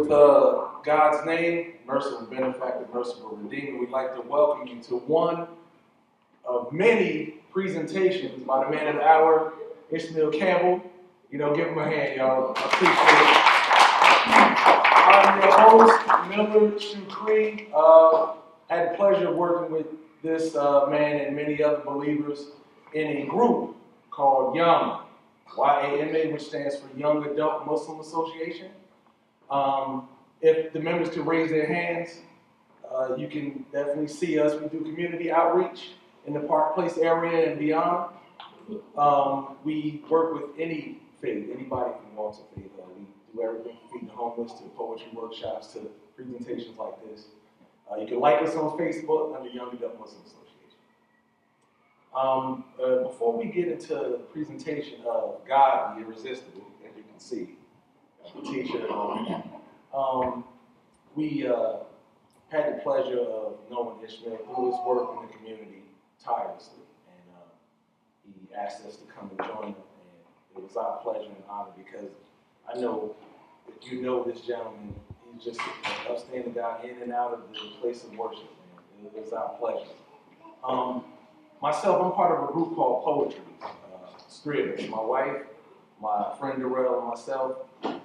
With God's name, merciful benefactor, merciful redeemer, we'd like to welcome you to one of many presentations by the man of the hour, I.D.Campbell. You know, give him a hand, y'all. I appreciate it. I'm your host, Miller Shukri. Had the pleasure of working with this man and many other believers in a group called YAMA, Y-A-M-A, which stands for Young Adult Muslim Association. If the members could raise their hands, you can definitely see us. We do community outreach in the Park Place area and beyond. We work with any faith, anybody who wants a faith. We do everything from feeding the homeless to poetry workshops to presentations like this. You can like us on Facebook under Young Adult Muslim Association. Before we get into the presentation of God, the Irresistible, as you can see, the t-shirt on, we had the pleasure of knowing Ishmael through his work in the community tirelessly. And he asked us to come and join him. And it was our pleasure and honor because I know if you know this gentleman, he's just an upstanding guy in and out of the place of worship. Man. It was our pleasure. Myself, I'm part of a group called Poetry. It's three of us, my wife, my friend Darrell, and myself. And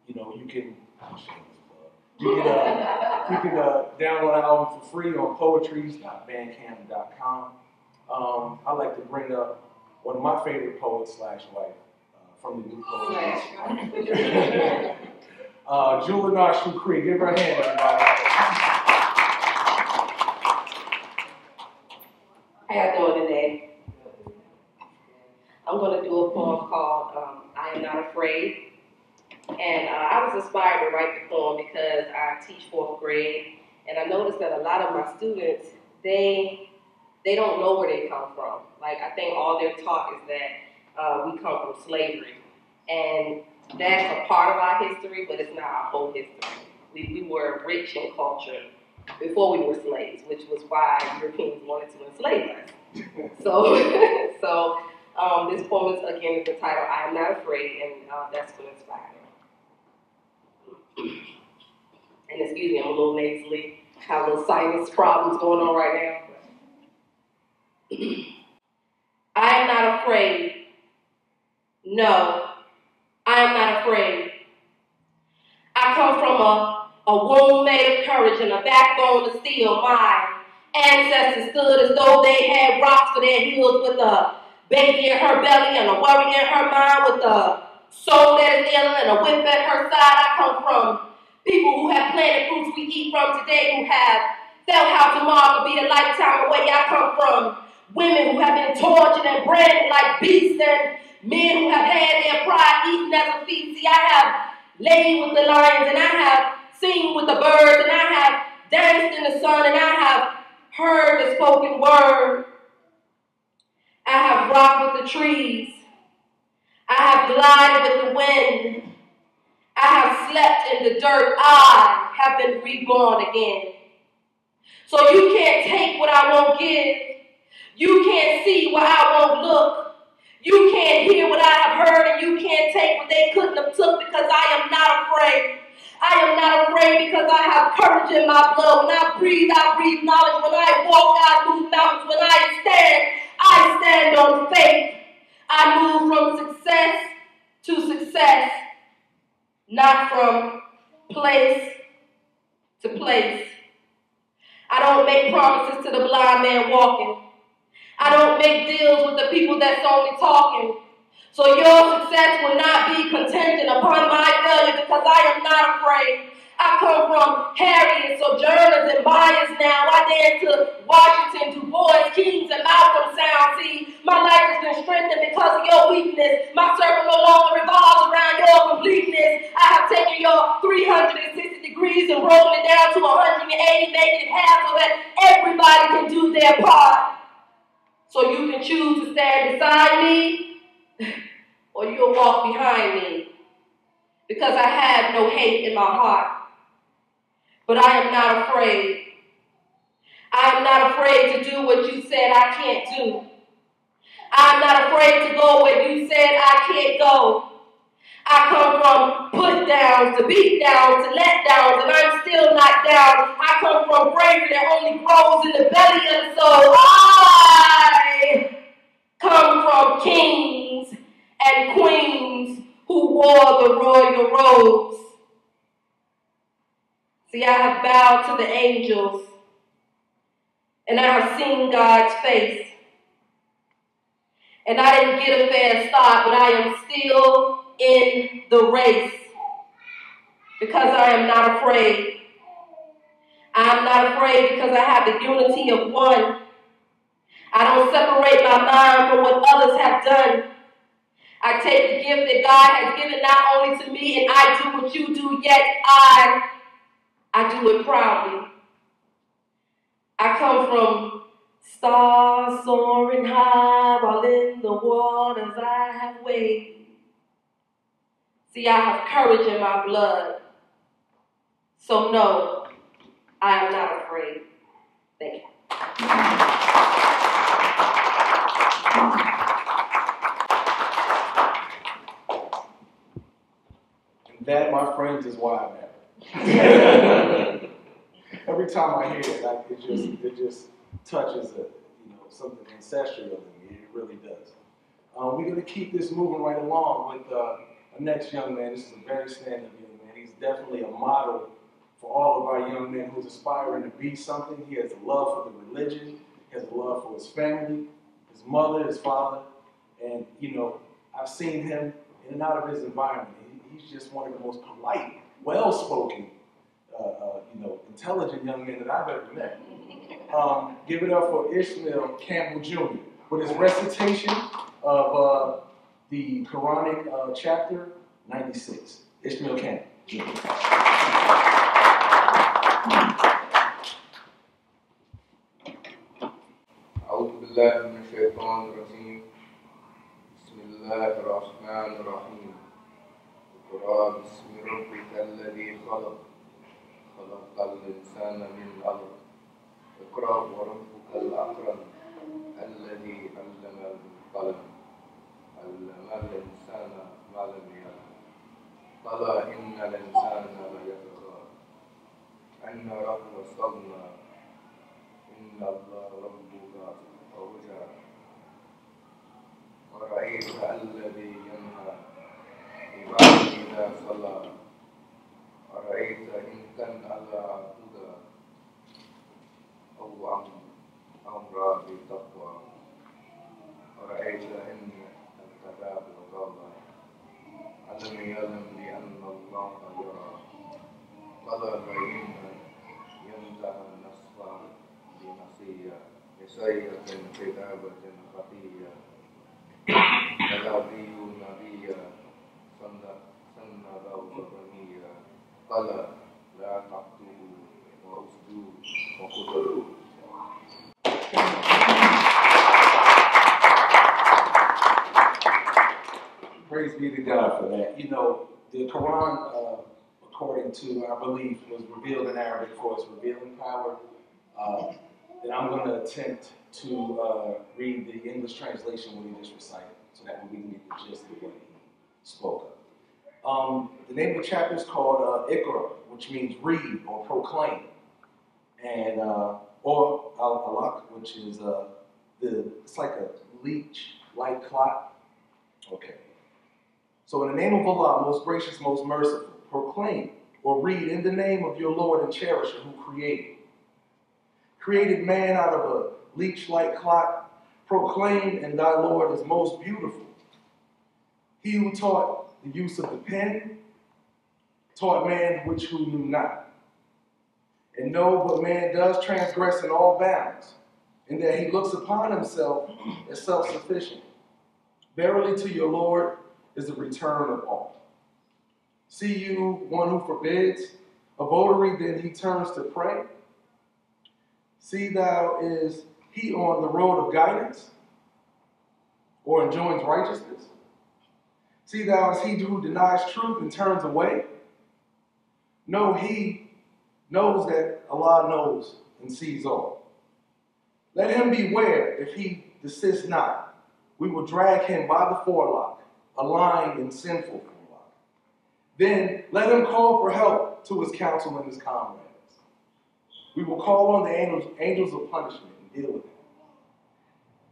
you know, you can download our album for free on poetries.bandcamp.com. I like to bring up one of my favorite poets / wife from the new poetry. Julina Shukri. Give her a hand, everybody. How y'all doing today? I'm going to do a poem called I Am Not Afraid. And I was inspired to write the poem because I teach 4th grade, and I noticed that a lot of my students, they don't know where they come from. Like, I think all they're taught is that we come from slavery. And that's a part of our history, but it's not our whole history. We were rich in culture before we were slaves, which was why Europeans wanted to enslave us. So this poem is, again, the title, I Am Not Afraid, and that's what inspired me. And excuse me, I'm a little nasally, have a little sinus problems going on right now. I am not afraid. No, I am not afraid. I come from a womb made of courage and a backbone of steel. My ancestors stood as though they had rocks for their heels, with a baby in her belly and a worry in her mind, with a soul that is ill and a whip at her side. I come from people who have planted fruits we eat from today, who have felt how tomorrow will be a lifetime away. I come from women who have been tortured and branded like beasts, and men who have had their pride eaten as a feast. See, I have laid with the lions, and I have seen with the birds, and I have danced in the sun, and I have heard the spoken word. I have rocked with the trees. I have glided with the wind. I have slept in the dirt. I have been reborn again. So you can't take what I won't give. You can't see what I won't look. You can't hear what I have heard, and you can't take what they couldn't have took, because I am not afraid. I am not afraid because I have courage in my blood. When I breathe knowledge. When I walk, I move mountains. When I stand on faith. I move from success to success, not from place to place. I don't make promises to the blind man walking. I don't make deals with the people that's only talking. So your success will not be contingent upon my failure, because I am not afraid. I come from Harriet, Sojourners, and Myers now. I dance to Washington, Du Bois, Kings, and Malcolm sound. See, my life has been strengthened because of your weakness. My circle no longer revolves around your completeness. I have taken your 360 degrees and broken it down to 180, making it half so that everybody can do their part. So you can choose to stand beside me, or you'll walk behind me, because I have no hate in my heart. But I am not afraid. I am not afraid to do what you said I can't do. I am not afraid to go where you said I can't go. I come from put down downs, to beat downs, to let downs, and I'm still not down. I come from bravery that only grows in the belly of the soul. I come from kings and queens who wore the royal robes. See, I have bowed to the angels, and I have seen God's face. And I didn't get a fair start, but I am still in the race because I am not afraid. I am not afraid because I have the unity of one. I don't separate my mind from what others have done. I take the gift that God has given not only to me, and I do what you do, yet I do it proudly. I come from stars soaring high while in the waters I have waded. See, I have courage in my blood. So no, I am not afraid. Thank you. And that, my friends, is why I matter. Every time I hear it, like it just touches something ancestral in me. It really does. We're going to keep this moving right along with the next young man. This is a very stand-up young man. He's definitely a model for all of our young men who's aspiring to be something. He has a love for the religion. He has a love for his family, his mother, his father. And, I've seen him in and out of his environment. He's just one of the most polite, well-spoken, intelligent young men that I've ever met. Give it up for I.D.Campbell Jr. with his recitation of the Quranic chapter 96. I.D.Campbell Jr. أعوذ بالله من الشيطان الرجيم بسم الله الرحمن الرحيم اقرأ باسم ربك الذي خلق الإنسان من علق اقرأ وربك الأكرم الذي علم بالقلم علم الإنسان ما لم يعلم قال إن الإنسان ليطغى أن ربه استغنى إن الله ربك أوجع ورأيت الذي ينهى عباده إذا صلى ورأيت إن كان على هدى أو أمر بالتقوى ورأيت إن الكذاب والغضب ألم يعلم بأن الله يرى قال فإن ينتهى نصفا بنصية بسيئة كتابة خفية كذابي نبيا سن له بنيا قال لا تقتلوا وأسدوا وقتلوا. Praise be to God for that. The Quran, according to our belief, was revealed in Arabic for its revealing power. And I'm going to attempt to read the English translation when he just recited, so that we can get the gist of what he spoke of. The name of the chapter is called Iqra, which means read or proclaim, and or al-alaq, which is it's like a leech-like clot. Okay. So in the name of Allah, most gracious, most merciful, proclaim or read in the name of your Lord and Cherisher who created man out of a leech-like clot. Proclaim, and thy Lord is most beautiful. He who taught the use of the pen taught man which who knew not. And know but man does transgress in all bounds, and that he looks upon himself as self-sufficient. Verily to your Lord is the return of all. See you one who forbids a votary, then he turns to pray? See thou is he on the road of guidance, or enjoins righteousness? See thou is he who denies truth and turns away? No, he knows that Allah knows and sees all. Let him beware if he desist not. We will drag him by the forelock, a lying and sinful forelock. then let him call for help to his counsel and his comrades. We will call on the angels of punishment and deal with him.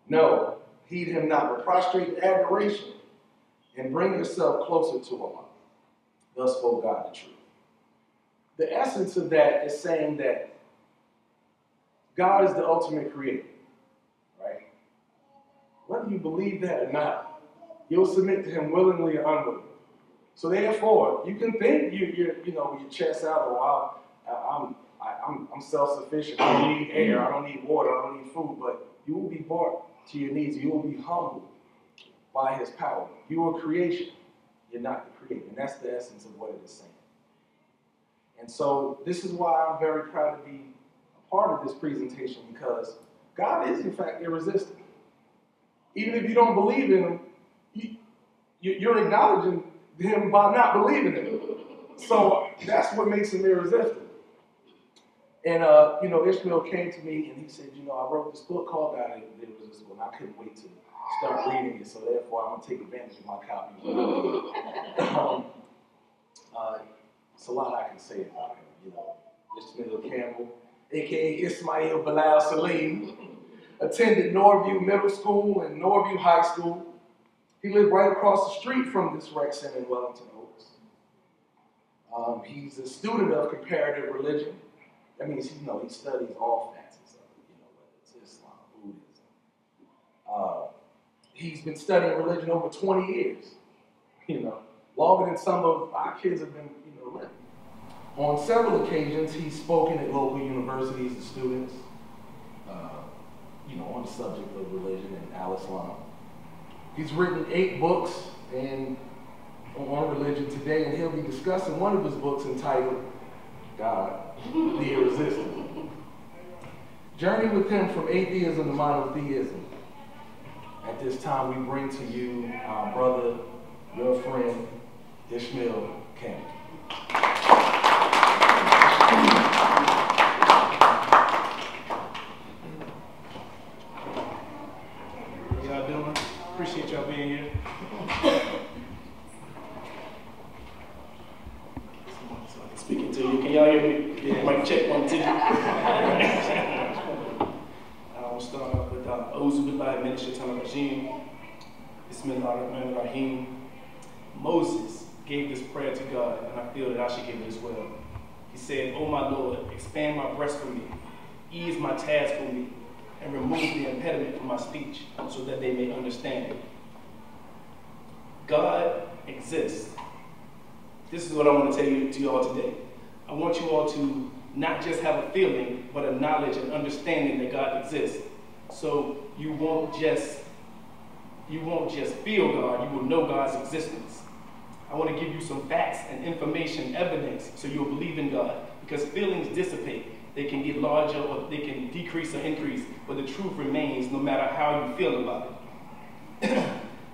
No, heed him not, but prostrate in adoration and bring yourself closer to Allah. Thus spoke God the truth. The essence of that is saying that God is the ultimate creator, right? Whether you believe that or not, you'll submit to him willingly or unwillingly. So therefore, you can think you're with your chest out, oh, I'm self-sufficient. I don't need air. I don't need water. I don't need food. But you will be brought to your knees. You will be humbled by his power. You are creation. You're not the creator. And that's the essence of what it is saying. And so this is why I'm very proud to be a part of this presentation, because God is, in fact, irresistible. Even if you don't believe in him, you're acknowledging him by not believing in him. So that's what makes him irresistible. And, Ishmael came to me and he said, I wrote this book called Irresistible, and I couldn't wait to start reading it, so therefore I'm going to take advantage of my copy. It's a lot I can say about him. Ishmael Campbell, a.k.a. Ismail Bilal Salim, attended Norview Middle School and Norview High School. He lived right across the street from this rec center in Wellington Oaks. He's a student of comparative religion. That means he studies all facets of it, whether it's Islam, Buddhism. He's been studying religion over 20 years, longer than some of our kids have been, living. On several occasions, he's spoken at local universities to students, on the subject of religion and al-Islam. He's written 8 books on religion today, and he'll be discussing one of his books entitled God, the Irresistible. Journey with him from atheism to monotheism. At this time, we bring to you our brother, your friend, Ishmael Campbell. How y'all doing? Appreciate y'all being here. Speaking to you. Can y'all hear me? Yeah. Mic check 1, 2. I'll start off with Auzu Billahi Minash Shaitanir Rajeem. Bismillahirrahmanirrahim. Moses gave this prayer to God, and I feel that I should give it as well. He said, "O my Lord, expand my breast for me, ease my task for me, and remove the impediment from my speech, so that they may understand it." God exists. This is what I want to tell you to you all today. I want you all to not just have a feeling, but a knowledge and understanding that God exists. So you won't just feel God, you will know God's existence. I want to give you some facts and information, evidence, so you'll believe in God. Because feelings dissipate. They can get larger or they can decrease or increase, but the truth remains no matter how you feel about it.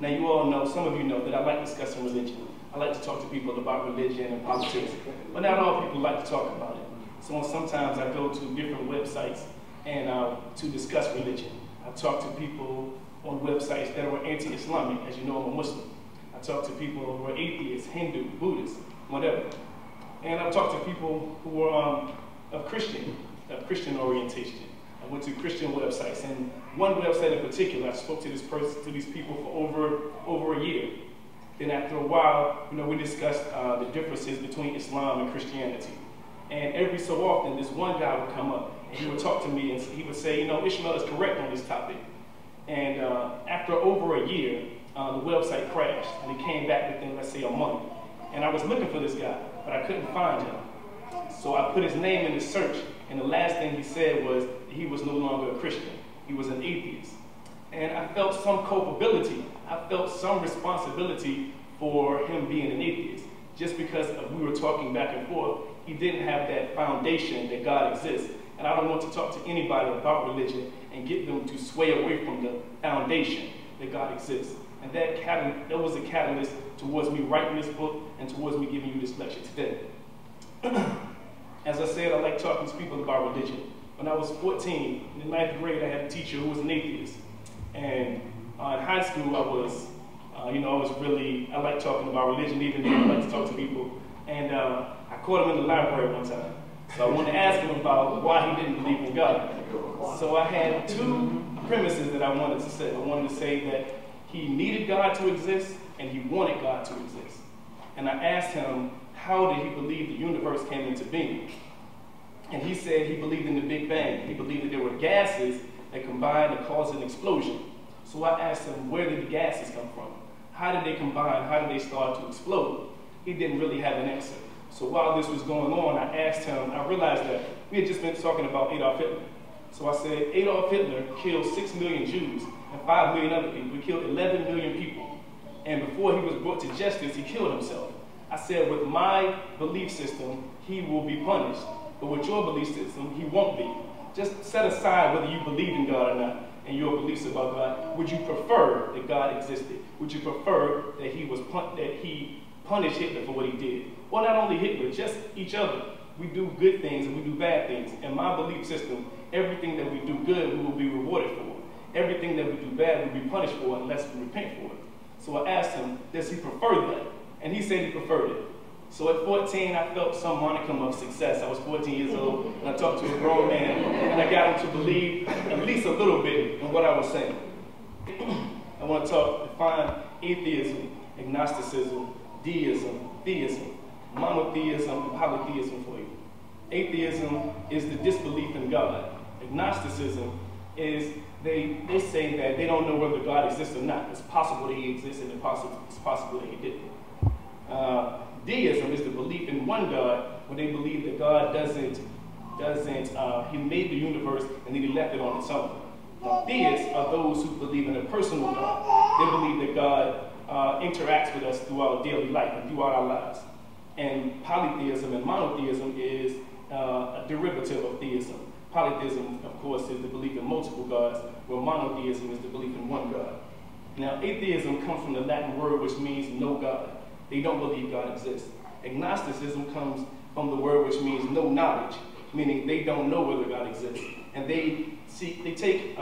Now you all know, some of you know, that I like discussing religion. I like to talk to people about religion and politics, but not all people like to talk about it. So sometimes I go to different websites and to discuss religion. I talk to people on websites that are anti-Islamic. As you know, I'm a Muslim. I talk to people who are atheists, Hindu, Buddhist, whatever. And I talk to people who are of Christian orientation. I went to Christian websites, and one website in particular, I spoke to these people for over a year. Then after a while, we discussed the differences between Islam and Christianity. And every so often, this one guy would come up, and he would talk to me, and he would say, Ishmael is correct on this topic. And after over a year, the website crashed, and he came back within, let's say, a month. And I was looking for this guy, but I couldn't find him. So I put his name in the search, and the last thing he said was that he was no longer a Christian. He was an atheist. And I felt some culpability. I felt some responsibility for him being an atheist. Just because we were talking back and forth, he didn't have that foundation that God exists. And I don't want to talk to anybody about religion and get them to sway away from the foundation that God exists. And that was a catalyst towards me writing this book and towards me giving you this lecture today. As I said, I like talking to people about religion. When I was 14, in the 9th grade, I had a teacher who was an atheist. And in high school, I liked talking about religion, even though I like to talk to people And I caught him in the library one time. So I wanted to ask him about why he didn't believe in God. So I had two premises that I wanted to say. I wanted to say that he needed God to exist and he wanted God to exist. And I asked him, how did he believe the universe came into being? And he said he believed in the Big Bang. He believed that there were gases that combined to cause an explosion. So I asked him, where did the gases come from? How did they combine? How did they start to explode? He didn't really have an answer. So while this was going on, I asked him, I realized that we had just been talking about Adolf Hitler. So I said, Adolf Hitler killed 6 million Jews and 5 million other people. He killed 11 million people. And before he was brought to justice, he killed himself. I said, with my belief system, he will be punished. But with your belief system, he won't be. Just set aside whether you believe in God or not and your beliefs about God. Would you prefer that God existed? Would you prefer that he punished Hitler for what he did? Well, not only Hitler, just each other. We do good things and we do bad things. In my belief system, everything that we do good, we will be rewarded for. Everything that we do bad, we'll be punished for unless we repent for it. So I asked him, does he prefer that? And he said he preferred it. So at 14, I felt some modicum of success. I was 14 years old, and I talked to a grown man, and I got him to believe at least a little bit in what I was saying. I want to define atheism, agnosticism, deism, theism, monotheism, and polytheism for you. Atheism is the disbelief in God. Agnosticism is they say that they don't know whether God exists or not. It's possible that he exists, and it's possible that he didn't. Deism is the belief in one God, when they believe that God he made the universe and then he left it on its own. Now, theists are those who believe in a personal God. They believe that God interacts with us through our daily life and throughout our lives. And polytheism and monotheism is a derivative of theism. Polytheism, of course, is the belief in multiple gods, where monotheism is the belief in one God. Now, atheism comes from the Latin word which means no God. They don't believe God exists. Agnosticism comes from the word which means no knowledge, meaning they don't know whether God exists. And they take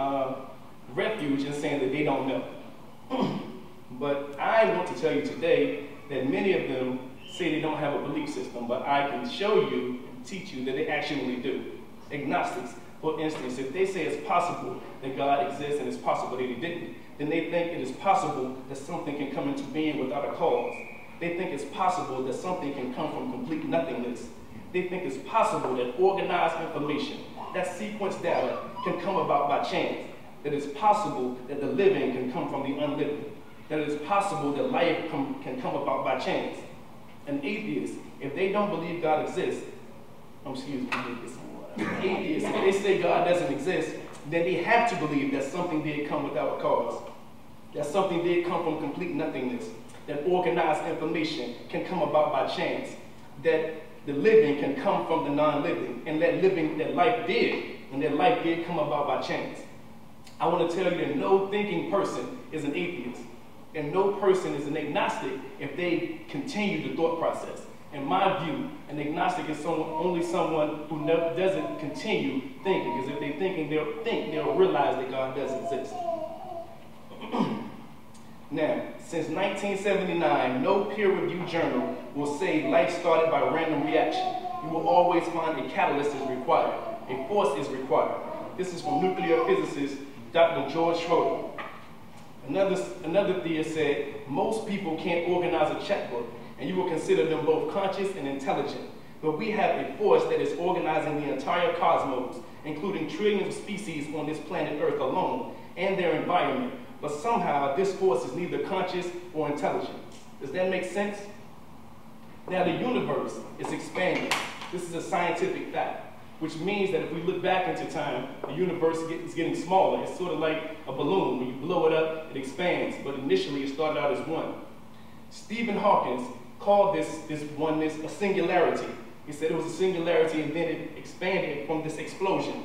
refuge in saying that they don't know. But I want to tell you today that many of them say they don't have a belief system, but I can show you and teach you that they actually do. Agnostics, for instance, if they say it's possible that God exists and it's possible that he didn't, then they think it is possible that something can come into being without a cause. They think it's possible that something can come from complete nothingness. They think it's possible that organized information, that sequence data, can come about by chance. That it's possible that the living can come from the unliving. That it's possible that life can come about by chance. An atheist, if they don't believe God exists, atheists, if they say God doesn't exist, then they have to believe that something did come without a cause. That something did come from complete nothingness. That organized information can come about by chance. That the living can come from the non-living. And that life did come about by chance. I want to tell you that no thinking person is an atheist. And no person is an agnostic if they continue the thought process. In my view, an agnostic is only someone who doesn't continue thinking. Because if they're thinking, they'll realize that God does exist. Now, since 1979, no peer-reviewed journal will say life started by random reaction. You will always find a catalyst is required. A force is required. This is from nuclear physicist Dr. George Schroeder. Another theist said, most people can't organize a checkbook, and you will consider them both conscious and intelligent. But we have a force that is organizing the entire cosmos, including trillions of species on this planet Earth alone, and their environment. But somehow, this force is neither conscious or intelligent. Does that make sense? Now, the universe is expanding. This is a scientific fact, which means that if we look back into time, the universe is getting smaller. It's sort of like a balloon. When you blow it up, it expands. But initially, it started out as one. Stephen Hawking called this oneness a singularity. He said it was a singularity, and then it expanded from this explosion.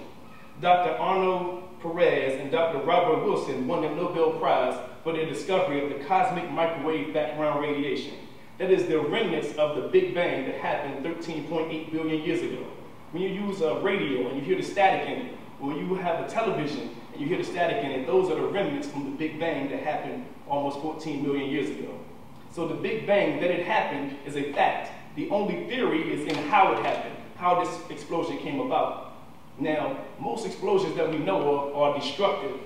Dr. Arnold Perez and Dr. Robert Wilson won the Nobel Prize for their discovery of the cosmic microwave background radiation. That is the remnants of the Big Bang that happened 13.8 billion years ago. When you use a radio and you hear the static in it, when you have a television and you hear the static in it, those are the remnants from the Big Bang that happened almost 14 million years ago. So the Big Bang, that it happened, is a fact. The only theory is in how it happened, how this explosion came about. Now, most explosions that we know of are destructive,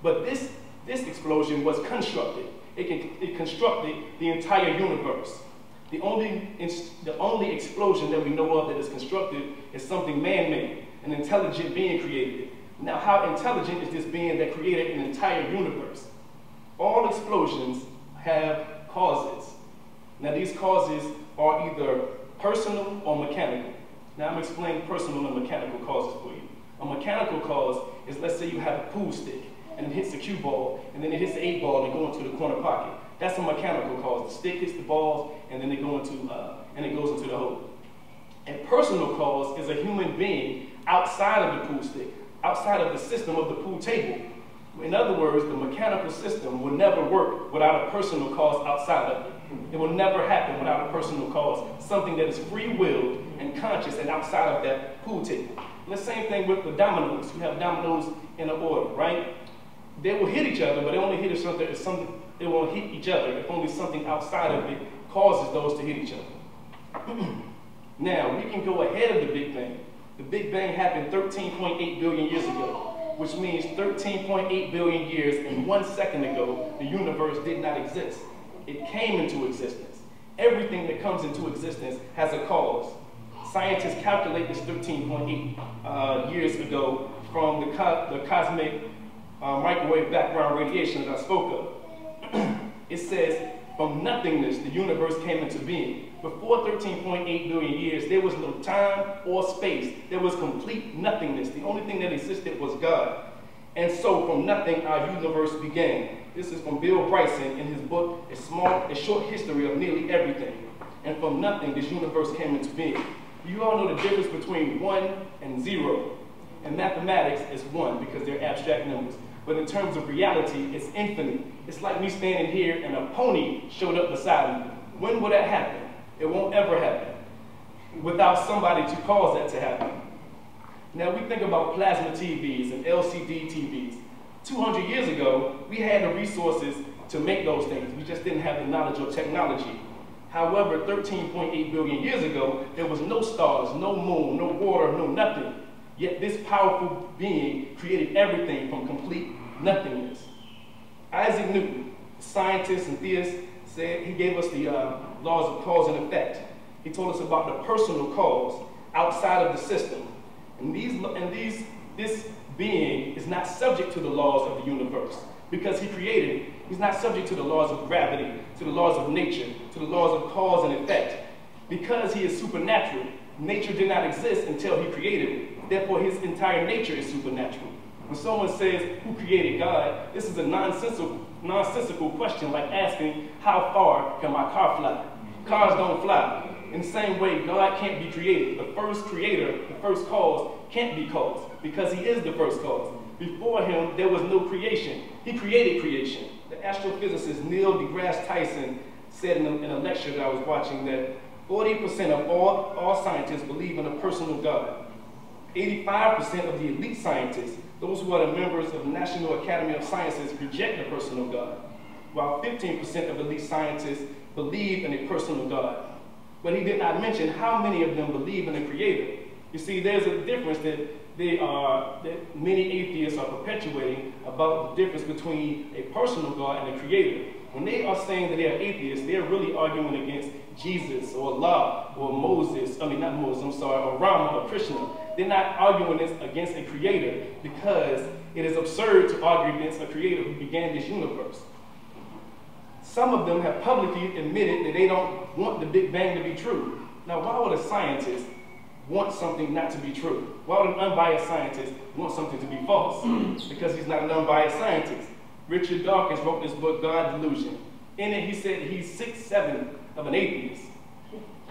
but this explosion was constructed. It constructed the entire universe. The only explosion that we know of that is constructed is something man-made, an intelligent being created it. Now, how intelligent is this being that created an entire universe? All explosions have causes. Now, these causes are either personal or mechanical. Now, I'm explaining personal and mechanical causes for you. A mechanical cause is, let's say you have a pool stick, and it hits the cue ball, and then it hits the 8 ball and goes into the corner pocket. That's a mechanical cause. The stick hits the balls, and then it goes into the hole. A personal cause is a human being outside of the pool stick, outside of the system of the pool table. In other words, the mechanical system will never work without a personal cause outside of it. It will never happen without a personal cause, something that is free-willed and conscious and outside of that pool table. And the same thing with the dominoes. You have dominoes in an order, right? They will hit each other, but they only hit each other if something. They won't hit each other if only something outside of it causes those to hit each other. Now, we can go ahead of the Big Bang. The Big Bang happened 13.8 billion years ago, which means 13.8 billion years and 1 second ago, the universe did not exist. It came into existence. Everything that comes into existence has a cause. Scientists calculate this 13.8 years ago from the cosmic microwave background radiation that I spoke of. It says, from nothingness, the universe came into being. Before 13.8 billion years, there was no time or space. There was complete nothingness. The only thing that existed was God. And so, from nothing, our universe began. This is from Bill Bryson in his book, A Short History of Nearly Everything. And from nothing, this universe came into being. You all know the difference between 1 and 0. In mathematics, it's 1 because they're abstract numbers. But in terms of reality, it's infinite. It's like me standing here and a pony showed up beside me. When will that happen? It won't ever happen without somebody to cause that to happen. Now, we think about plasma TVs and LCD TVs. 200 years ago, we had the resources to make those things. We just didn't have the knowledge or technology. However, 13.8 billion years ago, there was no stars, no moon, no water, no nothing. Yet this powerful being created everything from complete nothingness. Isaac Newton, scientist and theist, said he gave us the laws of cause and effect. He told us about the personal cause outside of the system. And this being is not subject to the laws of the universe because he created it. He's not subject to the laws of gravity, to the laws of nature, to the laws of cause and effect. Because he is supernatural, nature did not exist until he created it. Therefore, his entire nature is supernatural. When someone says, who created God, this is a nonsensical question like asking, how far can my car fly? Cars don't fly. In the same way, God can't be created. The first creator, the first cause, can't be caused because he is the first cause. Before him, there was no creation. He created creation. The astrophysicist Neil deGrasse Tyson said in a lecture that I was watching that 40% of all scientists believe in a personal God. 85% of the elite scientists, those who are the members of the National Academy of Sciences, reject a personal God, while 15% of elite scientists believe in a personal God. But he did not mention how many of them believe in a creator. You see, there's a difference that many atheists are perpetuating about the difference between a personal God and a creator. When they are saying that they are atheists, they're really arguing against Jesus or Allah or Moses, not Moses, I'm sorry, or Rama or Krishna. They're not arguing this against a creator because it is absurd to argue against a creator who began this universe. Some of them have publicly admitted that they don't want the Big Bang to be true. Now, why would a scientist want something not to be true? Why would an unbiased scientist want something to be false? Because he's not an unbiased scientist. Richard Dawkins wrote this book, God Delusion. In it, he said he's 6/7 of an atheist.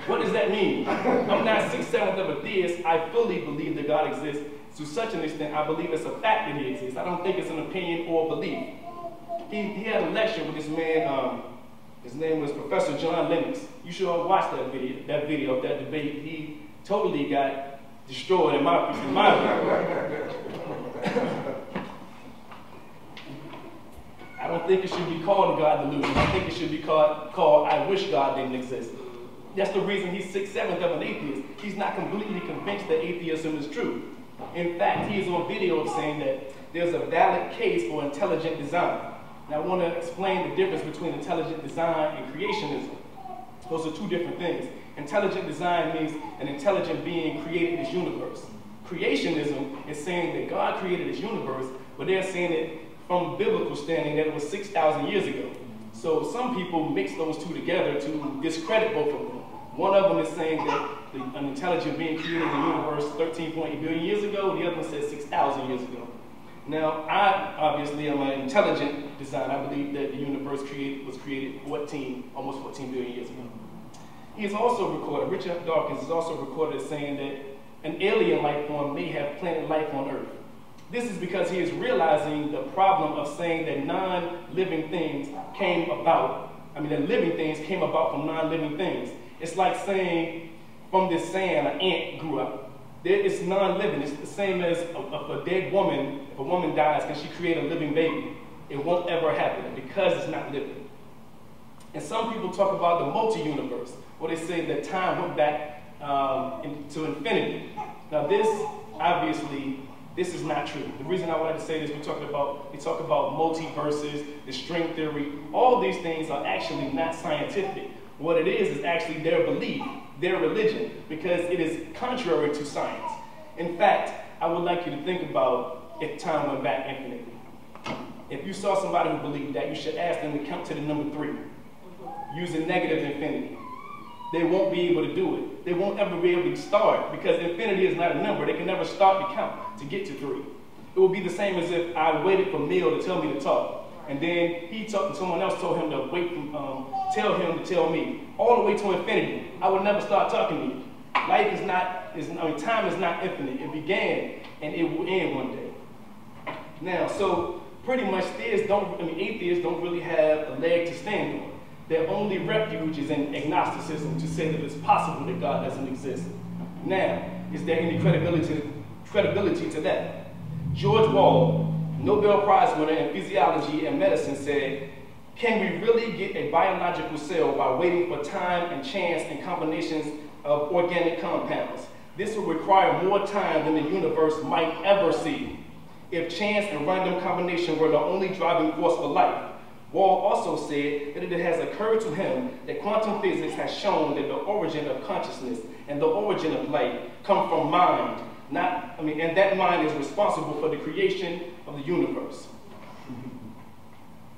What does that mean? I'm not 6/7 of a theist. I fully believe that God exists. To such an extent, I believe it's a fact that he exists. I don't think it's an opinion or belief. He had a lecture with this man, his name was Professor John Lennox. You should all watch that video of that debate. He totally got destroyed in my opinion. I don't think it should be called God Delusion. I think it should be called I Wish God Didn't Exist. That's the reason he's 6/7 of an atheist. He's not completely convinced that atheism is true. In fact, he is on video of saying that there's a valid case for intelligent design. Now, I want to explain the difference between intelligent design and creationism. Those are two different things. Intelligent design means an intelligent being created this universe. Creationism is saying that God created this universe, but they're saying it from biblical standing that it was 6,000 years ago. So some people mix those two together to discredit both of them. One of them is saying that an intelligent being created the universe 13.8 billion years ago. The other one says 6,000 years ago. Now, I obviously am an intelligent designer. I believe that the universe was created almost 14 billion years ago. He is also recorded, Richard Dawkins is also recorded as saying that an alien life form may have planted life on Earth. This is because he is realizing the problem of saying that non-living things came about. That living things came about from non-living things. It's like saying from this sand an ant grew up. It's non-living. It's the same as a dead woman. If a woman dies, can she create a living baby? It won't ever happen because it's not living. And some people talk about the multi-universe, where they say that time went back into infinity. Now this, obviously, this is not true. The reason I wanted to say this, we talk about multiverses, the string theory. All these things are actually not scientific. What it is actually their belief, their religion, because it is contrary to science. In fact, I would like you to think about if time went back infinitely. If you saw somebody who believed that, you should ask them to count to the number 3, using negative infinity. They won't be able to do it. They won't ever be able to start, because infinity is not a number. They can never start the count to get to 3. It would be the same as if I waited for Neil to tell me to talk. And then someone else told him to wait, tell him to tell me, all the way to infinity. I would never start talking to you. Life time is not infinite. It began and it will end one day. Now, so pretty much atheists don't really have a leg to stand on. Their only refuge is in agnosticism, to say that it's possible that God doesn't exist. Now, is there any credibility to that? George Wald, Nobel Prize winner in physiology and medicine, said, "Can we really get a biological cell by waiting for time and chance and combinations of organic compounds? This will require more time than the universe might ever see. If chance and random combination were the only driving force for life." Wall also said that it has occurred to him that quantum physics has shown that the origin of consciousness and the origin of life come from mind, and that mind is responsible for the creation of the universe.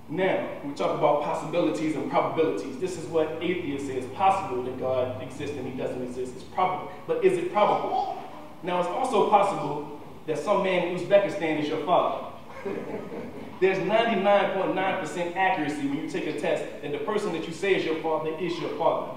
Now, we talk about possibilities and probabilities. This is what atheists say. It's possible that God exists and he doesn't exist. It's probable. But is it probable? Now, it's also possible that some man in Uzbekistan is your father. There's 99.9% accuracy when you take a test that the person that you say is your father is your father.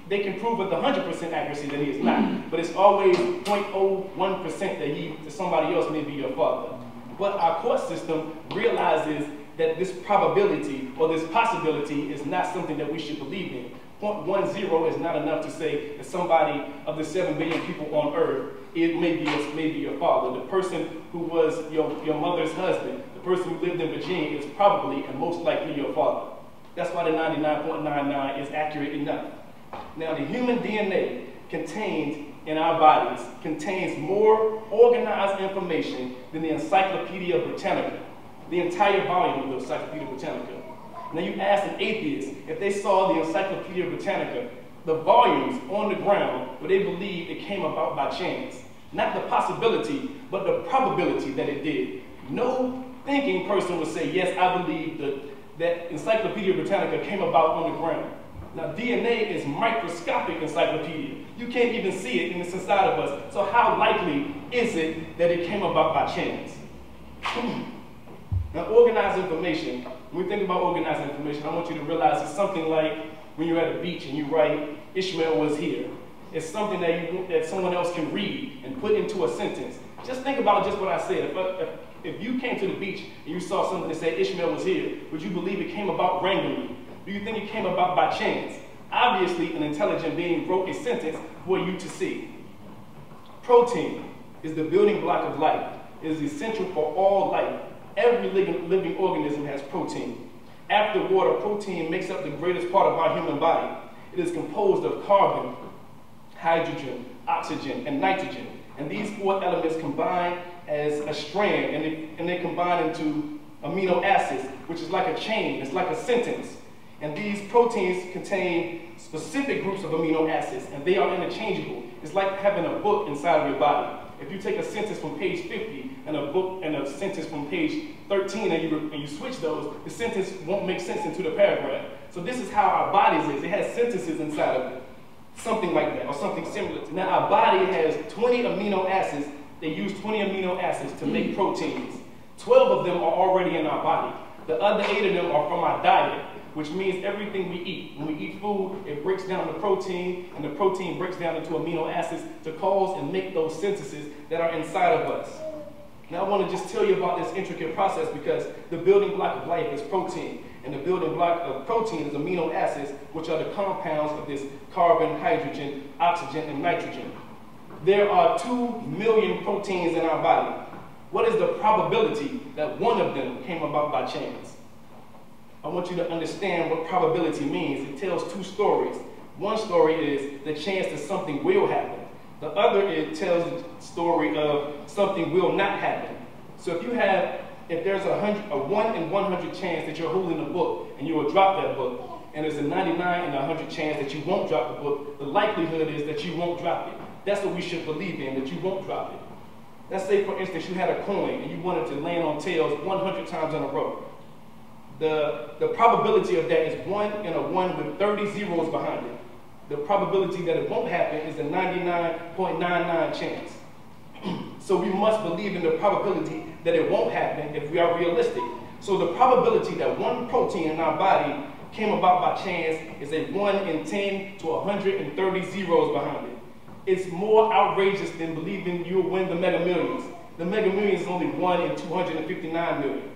They can prove with 100% accuracy that he is not, but it's always 0.01% that somebody else may be your father. But our court system realizes that this probability or this possibility is not something that we should believe in. 0.10 is not enough to say that somebody of the 7 billion people on earth, it may be your father. The person who was your mother's husband, the person who lived in Virginia, is probably and most likely your father. That's why the 99.99 is accurate enough. Now, the human DNA contained in our bodies contains more organized information than the Encyclopedia Britannica, the entire volume of the Encyclopedia Britannica. Now, you ask an atheist if they saw the Encyclopedia Britannica, the volumes on the ground, where they believe it came about by chance. Not the possibility, but the probability that it did. No thinking person would say, yes, I believe that Encyclopedia Britannica came about on the ground. Now, DNA is microscopic encyclopedia. You can't even see it, and it's inside of us. So how likely is it that it came about by chance? Now, organized information, when we think about organized information, I want you to realize it's something like when you're at a beach and you write, Ishmael was here. It's something that someone else can read and put into a sentence. Just think about just what I said. If you came to the beach and you saw something that said Ishmael was here, would you believe it came about randomly? Do you think it came about by chance? Obviously, an intelligent being wrote a sentence for you to see. Protein is the building block of life. It is essential for all life. Every living organism has protein. After water, protein makes up the greatest part of our human body. It is composed of carbon, hydrogen, oxygen, and nitrogen. And these 4 elements combine as a strand, and they combine into amino acids, which is like a chain, it's like a sentence. And these proteins contain specific groups of amino acids, and they are interchangeable. It's like having a book inside of your body. If you take a sentence from page 50 and a book and a sentence from page 13 and you switch those, the sentence won't make sense into the paragraph. So this is how our bodies is. It has sentences inside of it. Something like that, or something similar. Now our body has 20 amino acids. They use 20 amino acids to make proteins. 12 of them are already in our body. The other 8 of them are from our diet, which means everything we eat. When we eat food, it breaks down the protein, and the protein breaks down into amino acids to cause and make those syntheses that are inside of us. Now I want to just tell you about this intricate process because the building block of life is protein, and the building block of protein is amino acids, which are the compounds of this carbon, hydrogen, oxygen, and nitrogen. There are 2 million proteins in our body. What is the probability that one of them came about by chance? I want you to understand what probability means. It tells 2 stories. One story is the chance that something will happen. The other, it tells the story of something will not happen. So if there's a 1 in 100 chance that you're holding a book and you will drop that book, and there's a 99 in 100 chance that you won't drop the book, the likelihood is that you won't drop it. That's what we should believe in, that you won't drop it. Let's say, for instance, you had a coin and you wanted to land on tails 100 times in a row. The probability of that is 1 in a 1 with 30 zeros behind it. The probability that it won't happen is a 99.99 chance. So we must believe in the probability that it won't happen if we are realistic. So the probability that one protein in our body came about by chance is a 1 in 10 to 130 zeros behind it. It's more outrageous than believing you'll win the Mega Millions. The Mega Millions is only 1 in 259 million.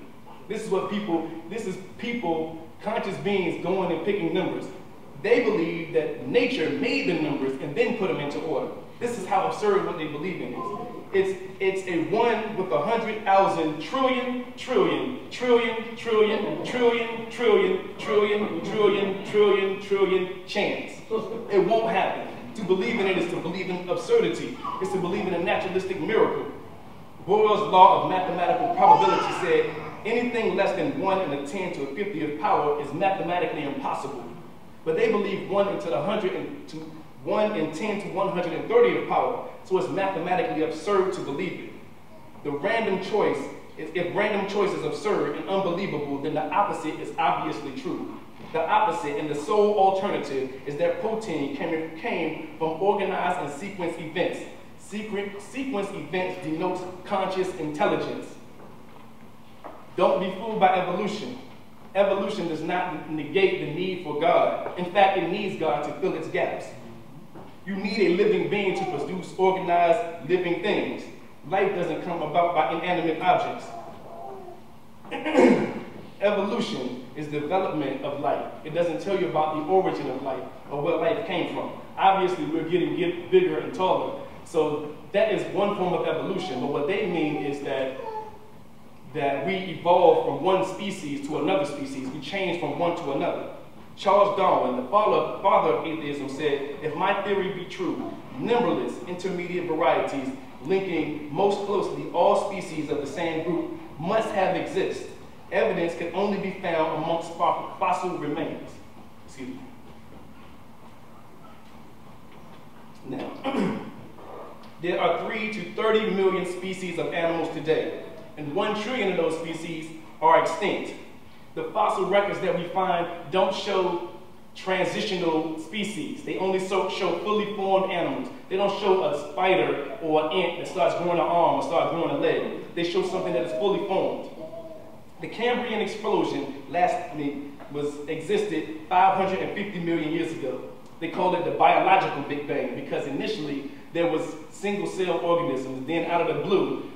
This is people, conscious beings going and picking numbers. They believe that nature made the numbers and then put them into order. This is how absurd what they believe in is. It's a 1 with 100,000 trillion, trillion, trillion, trillion, trillion, trillion, trillion, trillion, trillion, trillion chance. It won't happen. To believe in it is to believe in absurdity. It's to believe in a naturalistic miracle. Boyle's law of mathematical probability said anything less than 1 in a 10 to a 50th power is mathematically impossible. But they believe 1 into the 100 and to 1 in 10 to 130th power, so it's mathematically absurd to believe it. The random choice, if random choice is absurd and unbelievable, then the opposite is obviously true. The opposite and the sole alternative is that protein came from organized and sequenced events. Sequenced events denotes conscious intelligence. Don't be fooled by evolution. Evolution does not negate the need for God. In fact, it needs God to fill its gaps. You need a living being to produce organized living things. Life doesn't come about by inanimate objects. Evolution is development of life. It doesn't tell you about the origin of life or where life came from. Obviously, we're getting bigger and taller. So that is one form of evolution. But what they mean is that we evolved from one species to another species. We changed from one to another. Charles Darwin, the father of atheism, said, if my theory be true, numberless intermediate varieties linking most closely all species of the same group must have existed. Evidence can only be found amongst fossil remains. Excuse me. Now, there are 3 to 30 million species of animals today, and 1 trillion of those species are extinct. The fossil records that we find don't show transitional species. They only show fully formed animals. They don't show a spider or an ant that starts growing an arm or starts growing a leg. They show something that is fully formed. The Cambrian explosion existed 550 million years ago. They call it the biological Big Bang because initially there was single-cell organisms. Then out of the blue,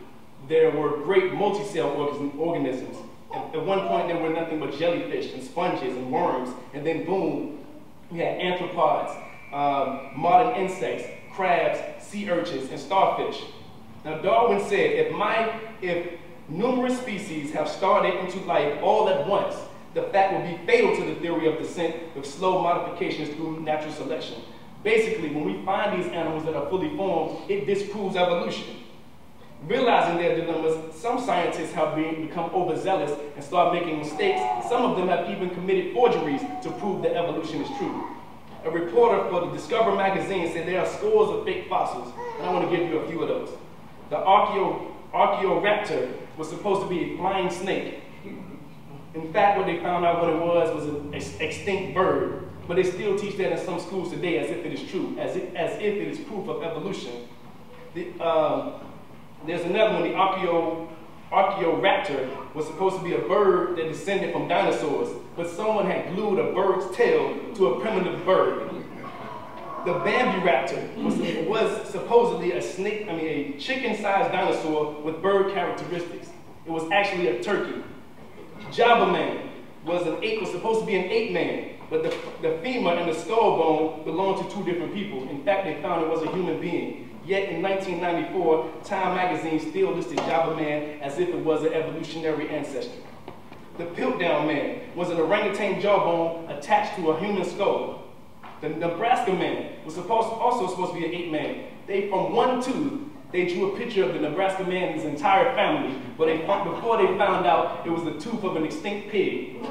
there were great multi-cell organisms. At one point, there were nothing but jellyfish and sponges and worms. And then boom, we had arthropods, modern insects, crabs, sea urchins, and starfish. Now Darwin said, if numerous species have started into life all at once, The fact would be fatal to the theory of descent with slow modifications through natural selection. Basically, when we find these animals that are fully formed, it disproves evolution. Realizing their dilemmas, some scientists have become overzealous and start making mistakes. Some of them have even committed forgeries to prove that evolution is true. A reporter for the Discover magazine said there are scores of fake fossils, and I want to give you a few of those. The Archaeoraptor was supposed to be a flying snake. In fact, what they found out what it was an extinct bird, but they still teach that in some schools today as if it is true, as if it is proof of evolution. There's another one, the Archaeoraptor was supposed to be a bird that descended from dinosaurs, but someone had glued a bird's tail to a primitive bird. The Bambiraptor was supposedly a chicken-sized dinosaur with bird characteristics. It was actually a turkey. Java Man was supposed to be an ape man, but the femur and the skull bone belonged to two different people. In fact, they found it was a human being. Yet in 1994, Time magazine still listed Java Man as if it was an evolutionary ancestor. The Piltdown Man was an orangutan jawbone attached to a human skull. The Nebraska Man was also supposed to be an ape man. From one tooth, they drew a picture of the Nebraska man's entire family, but before they found out it was the tooth of an extinct pig.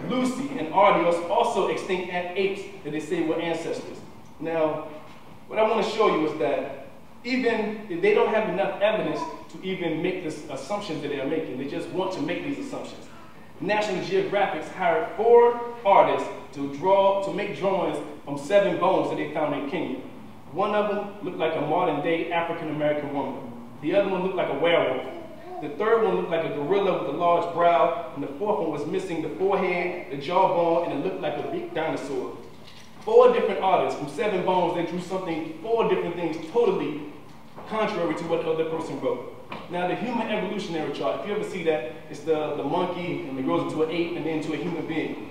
Lucy and Artie are also extinct apes that they say were ancestors. Now, what I want to show you is that even if they don't have enough evidence to even make the assumptions that they're making, they just want to make these assumptions. National Geographic hired 4 artists to make drawings from 7 bones that they found in Kenya. One of them looked like a modern-day African-American woman. The other one looked like a werewolf. The third one looked like a gorilla with a large brow, and the fourth one was missing the forehead, the jawbone, and it looked like a big dinosaur. 4 different artists from 7 bones, they drew 4 different things totally contrary to what the other person wrote. Now, the human evolutionary chart, if you ever see that, it's the monkey, and it grows into an ape, and then into a human being.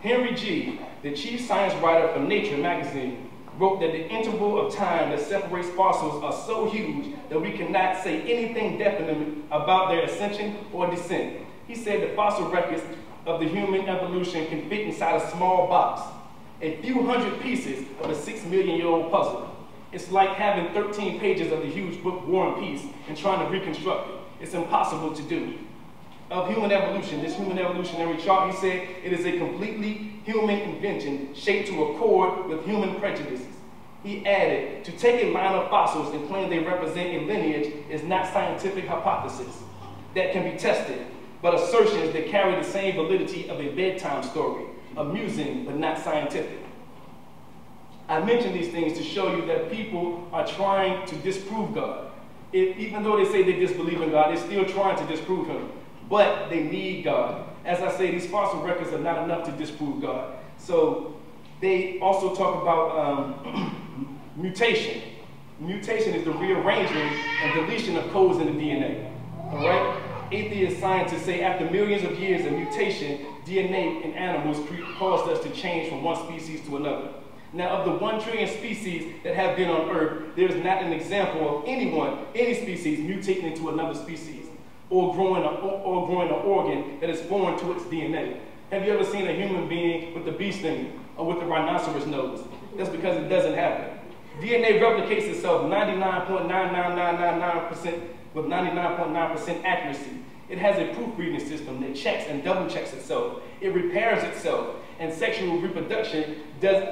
Henry G., the chief science writer for Nature magazine, wrote that the interval of time that separates fossils are so huge that we cannot say anything definite about their ascension or descent. He said the fossil records of the human evolution can fit inside a small box, a few hundred pieces of a 6-million-year-old puzzle. It's like having 13 pages of the huge book War and Peace and trying to reconstruct it. It's impossible to do. Of human evolution, this human evolutionary chart, he said, it is a completely human invention shaped to accord with human prejudices. He added, to take a line of fossils and claim they represent a lineage is not scientific hypothesis that can be tested, but assertions that carry the same validity of a bedtime story, amusing but not scientific. I mention these things to show you that people are trying to disprove God. Even though they say they disbelieve in God, they're still trying to disprove him. But they need God. As I say, these fossil records are not enough to disprove God. So they also talk about mutation. Mutation is the rearranging and deletion of codes in the DNA. All right? Atheist scientists say after millions of years of mutation, DNA in animals caused us to change from one species to another. Now, of the 1 trillion species that have been on Earth, there is not an example of any species mutating into another species, or growing an organ that is foreign to its DNA. Have you ever seen a human being with the bee sting or with the rhinoceros nose? That's because it doesn't happen. DNA replicates itself 99.99999% with 99.9% accuracy. It has a proofreading system that checks and double checks itself. It repairs itself, and sexual reproduction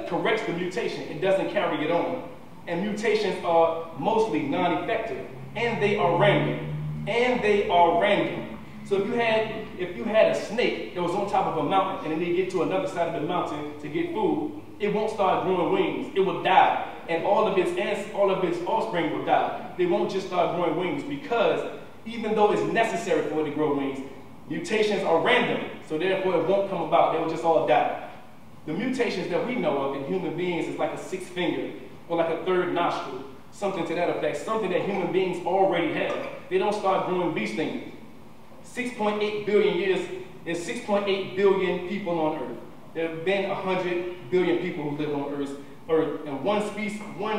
corrects the mutation. It doesn't carry it on. And mutations are mostly non-effective, and they are random. So if you had a snake that was on top of a mountain, and then they get to another side of the mountain to get food, it won't start growing wings. It will die, and all of its offspring will die. They won't just start growing wings because even though it's necessary for it to grow wings, mutations are random, so therefore it won't come about. They will just all die. The mutations that we know of in human beings is like a 6th finger or like a 3rd nostril, something to that effect, something that human beings already have. They don't start growing bee stingers. 6.8 billion years, there's 6.8 billion people on Earth. There have been 100 billion people who live on Earth, and 1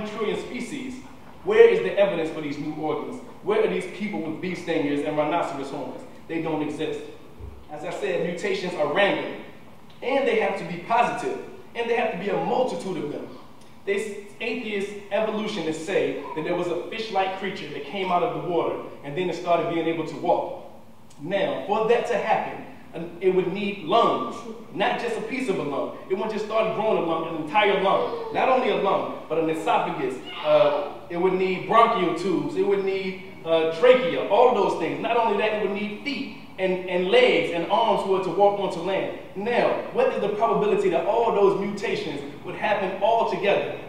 trillion species. Where is the evidence for these new organs? Where are these people with bee stingers and rhinoceros horns? They don't exist. As I said, mutations are random, and they have to be positive, and they have to be a multitude of them. Atheist evolutionists say that there was a fish-like creature that came out of the water, and then it started being able to walk. Now, for that to happen, it would need lungs, not just a piece of a lung. It wouldn't just start growing a lung, an entire lung. Not only a lung, but an esophagus. It would need bronchial tubes. It would need trachea, all of those things. Not only that, it would need feet and legs and arms who are to walk onto land. Now, what is the probability that all those mutations would happen all together?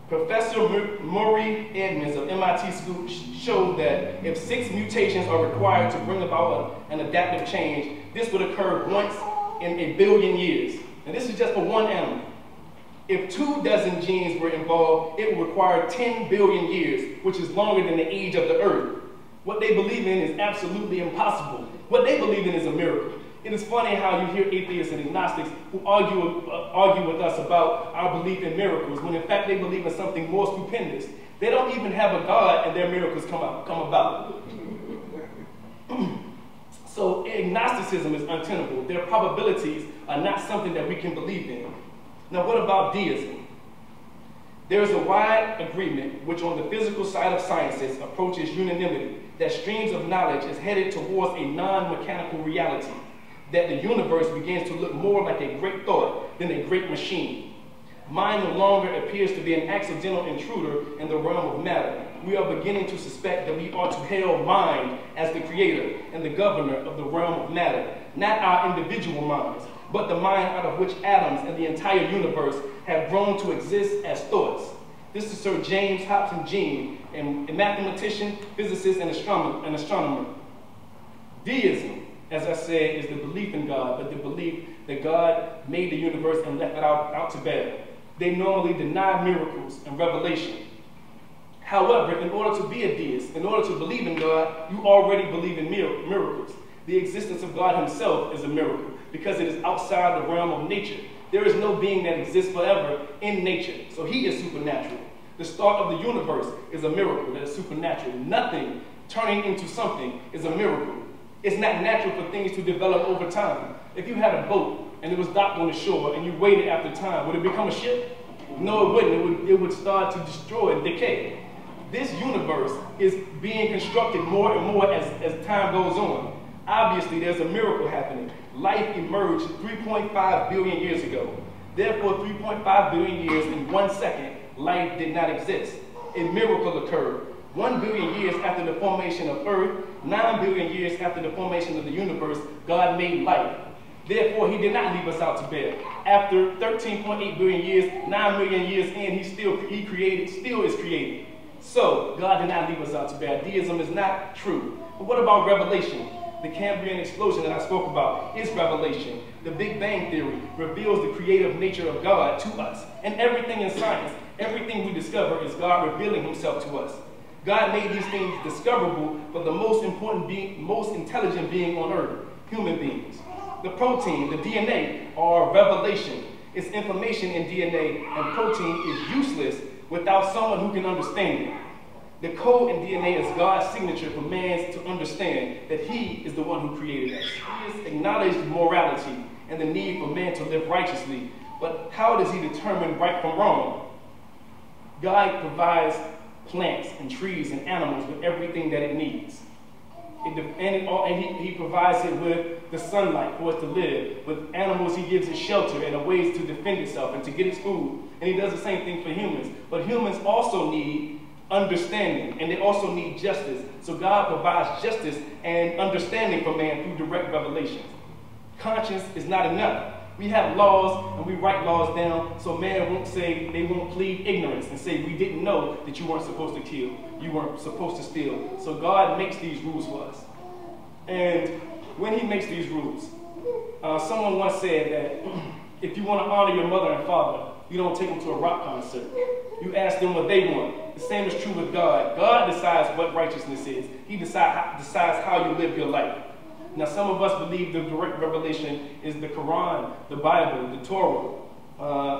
Professor Murray Edmonds of MIT School showed that if 6 mutations are required to bring about an adaptive change, this would occur once in a billion years. And this is just for one animal. If 24 genes were involved, it would require 10 billion years, which is longer than the age of the earth. What they believe in is absolutely impossible. What they believe in is a miracle. It is funny how you hear atheists and agnostics who argue with us about our belief in miracles, when in fact they believe in something more stupendous. They don't even have a God and their miracles come about. So agnosticism is untenable. Their probabilities are not something that we can believe in. Now what about deism? There is a wide agreement which on the physical side of sciences approaches unanimity that streams of knowledge is headed towards a non-mechanical reality, that the universe begins to look more like a great thought than a great machine. Mind no longer appears to be an accidental intruder in the realm of matter. We are beginning to suspect that we ought to hail mind as the creator and the governor of the realm of matter, not our individual minds, but the mind out of which atoms and the entire universe have grown to exist as thoughts. This is Sir James Hobson Gene, a mathematician, physicist, and astronomer. Deism, as I said, is the belief in God, but the belief that God made the universe and left it out to bear. They normally deny miracles and revelation. However, in order to be a deist, in order to believe in God, you already believe in miracles. The existence of God himself is a miracle because it is outside the realm of nature. There is no being that exists forever in nature, so he is supernatural. The start of the universe is a miracle that is supernatural. Nothing turning into something is a miracle. It's not natural for things to develop over time. If you had a boat and it was docked on the shore and you waited after time, would it become a ship? No, it wouldn't. It would start to destroy and decay. This universe is being constructed more and more as time goes on. Obviously, there's a miracle happening. Life emerged 3.5 billion years ago. Therefore, 3.5 billion years in 1 second, life did not exist. A miracle occurred. 1 billion years after the formation of Earth, 9 billion years after the formation of the universe, God made life. Therefore, he did not leave us out to bear. After 13.8 billion years, 9 million years in, he still is creating. So, God did not leave us out to bear. Deism is not true. But what about revelation? The Cambrian explosion that I spoke about is revelation. The Big Bang Theory reveals the creative nature of God to us. And everything in science, everything we discover is God revealing himself to us. God made these things discoverable for the most important being, most intelligent being on earth, human beings. The protein, the DNA, are revelation. It's information in DNA, and protein is useless without someone who can understand it. The code in DNA is God's signature for man to understand that he is the one who created us. He has acknowledged morality and the need for man to live righteously, but how does he determine right from wrong? God provides plants and trees and animals with everything that it needs. He provides it with the sunlight for it to live. With animals, he gives it shelter and ways to defend itself and to get its food. And he does the same thing for humans. But humans also need understanding, and they also need justice. So God provides justice and understanding for man through direct revelations. Conscience is not enough. We have laws and we write laws down so man won't say, they won't plead ignorance and say we didn't know that you weren't supposed to kill, you weren't supposed to steal. So God makes these rules for us. And when he makes these rules, someone once said that if you want to honor your mother and father, you don't take them to a rock concert. You ask them what they want. The same is true with God. God decides what righteousness is. He decides how you live your life. Now, some of us believe the direct revelation is the Quran, the Bible, the Torah,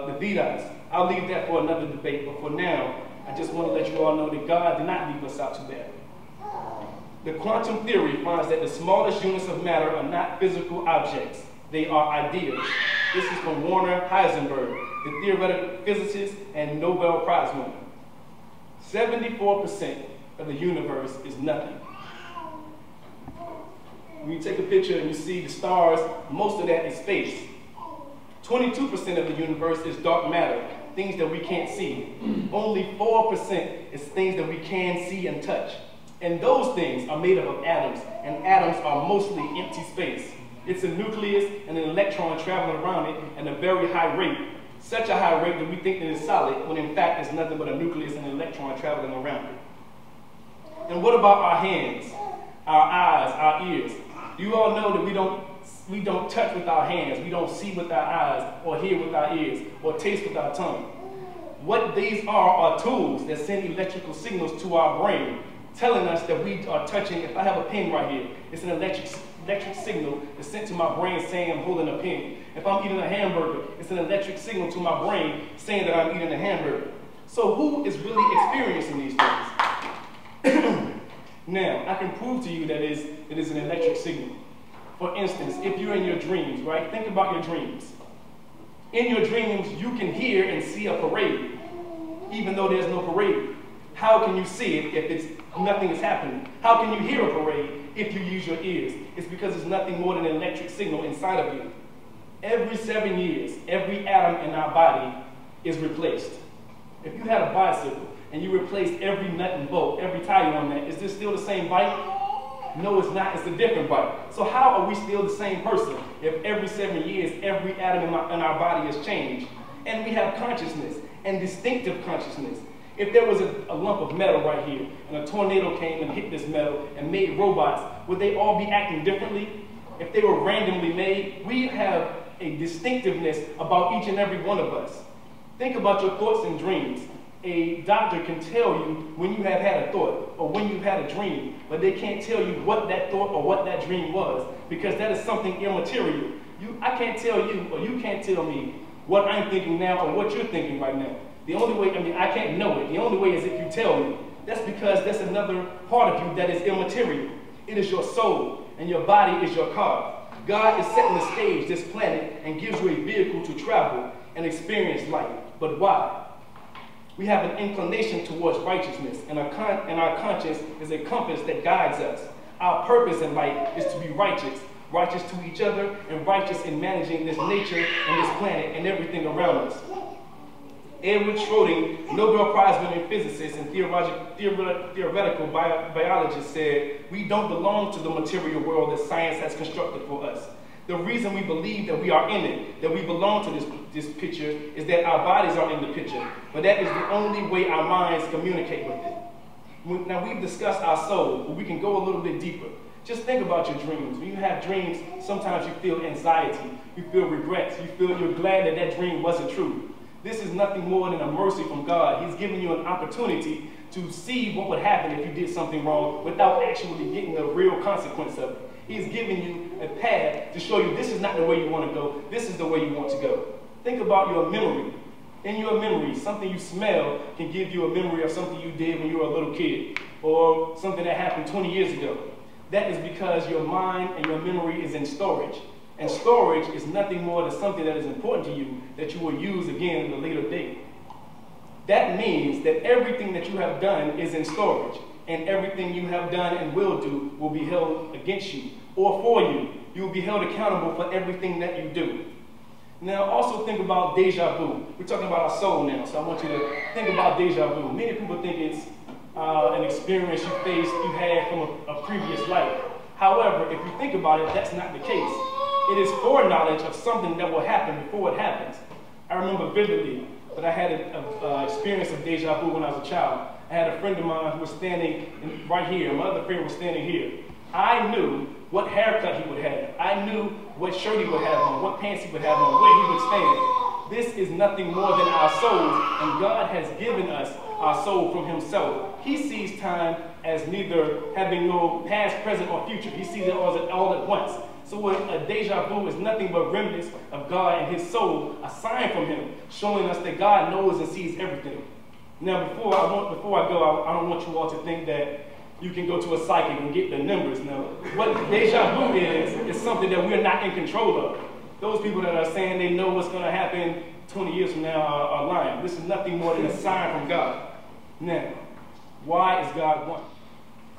the Vedas. I'll leave that for another debate, but for now, I just want to let you all know that God did not leave us out to bear. The quantum theory finds that the smallest units of matter are not physical objects. They are ideas. This is from Werner Heisenberg, the theoretical physicist and Nobel Prize winner. 74% of the universe is nothing. When you take a picture and you see the stars, most of that is space. 22% of the universe is dark matter, things that we can't see. Only 4% is things that we can see and touch. And those things are made up of atoms, and atoms are mostly empty space. It's a nucleus and an electron traveling around it at a very high rate. Such a high rate that we think that it's solid, when in fact it's nothing but a nucleus and an electron traveling around it. And what about our hands, our eyes, our ears? You all know that we don't touch with our hands, we don't see with our eyes, or hear with our ears, or taste with our tongue. What these are tools that send electrical signals to our brain, telling us that we are touching. If I have a pen right here, it's an electric signal that's sent to my brain saying I'm holding a pen. If I'm eating a hamburger, it's an electric signal to my brain saying that I'm eating a hamburger. So who is really experiencing these things? Now, I can prove to you that it is an electric signal. For instance, if you're in your dreams, right? Think about your dreams. In your dreams, you can hear and see a parade, even though there's no parade. How can you see it if nothing is happening? How can you hear a parade if you use your ears? It's because it's nothing more than an electric signal inside of you. Every 7 years, every atom in our body is replaced. If you had a bicycle and you replaced every nut and bolt, every tire on that, is this still the same bike? No, it's not. It's a different bike. So how are we still the same person if every 7 years, every atom in our body has changed? And we have consciousness and distinctive consciousness. If there was a lump of metal right here, and a tornado came and hit this metal and made robots, would they all be acting differently? If they were randomly made, we have a distinctiveness about each and every one of us. Think about your thoughts and dreams. A doctor can tell you when you have had a thought or when you've had a dream, but they can't tell you what that thought or what that dream was, because that is something immaterial. I can't tell you, or you can't tell me what I'm thinking now or what you're thinking right now. The only way, I can't know it. The only way is if you tell me. That's because that's another part of you that is immaterial. It is your soul, and your body is your car. God is setting the stage, this planet, and gives you a vehicle to travel and experience life. But why? We have an inclination towards righteousness, and our conscience is a compass that guides us. Our purpose in life is to be righteous, righteous to each other, and righteous in managing this nature and this planet and everything around us. Edward Schroding, Nobel Prize-winning physicist and theoretical biologist, said, "We don't belong to the material world that science has constructed for us. The reason we believe that we are in it, that we belong to this picture, is that our bodies are in the picture. But that is the only way our minds communicate with it." Now, we've discussed our soul, but we can go a little bit deeper. Just think about your dreams. When you have dreams, sometimes you feel anxiety, you feel regrets, you're glad that that dream wasn't true. This is nothing more than a mercy from God. He's giving you an opportunity to see what would happen if you did something wrong without actually getting the real consequence of it. He's giving you a path to show you this is not the way you want to go, this is the way you want to go. Think about your memory. In your memory, something you smell can give you a memory of something you did when you were a little kid, or something that happened 20 years ago. That is because your mind and your memory is in storage. And storage is nothing more than something that is important to you that you will use again at a later date. That means that everything that you have done is in storage, and everything you have done and will do will be held against you or for you. You will be held accountable for everything that you do. Now, also think about deja vu. We're talking about our soul now, so I want you to think about deja vu. Many people think it's an experience you had from a previous life. However, if you think about it, that's not the case. It is foreknowledge of something that will happen before it happens. I remember vividly that I had an experience of deja vu when I was a child. I had a friend of mine who was standing right here, and my other friend was standing here. I knew what haircut he would have. I knew what shirt he would have on, what pants he would have on, where he would stand. This is nothing more than our souls, and God has given us our soul from himself. He sees time as neither having no past, present, or future. He sees it all at once. So a deja vu is nothing but remnants of God and his soul, a sign from him, showing us that God knows and sees everything. Now, before I go, I don't want you all to think that you can go to a psychic and get the numbers. Now, what deja vu is something that we're not in control of. Those people that are saying they know what's going to happen 20 years from now are lying. This is nothing more than a sign from God. Now, why is God one?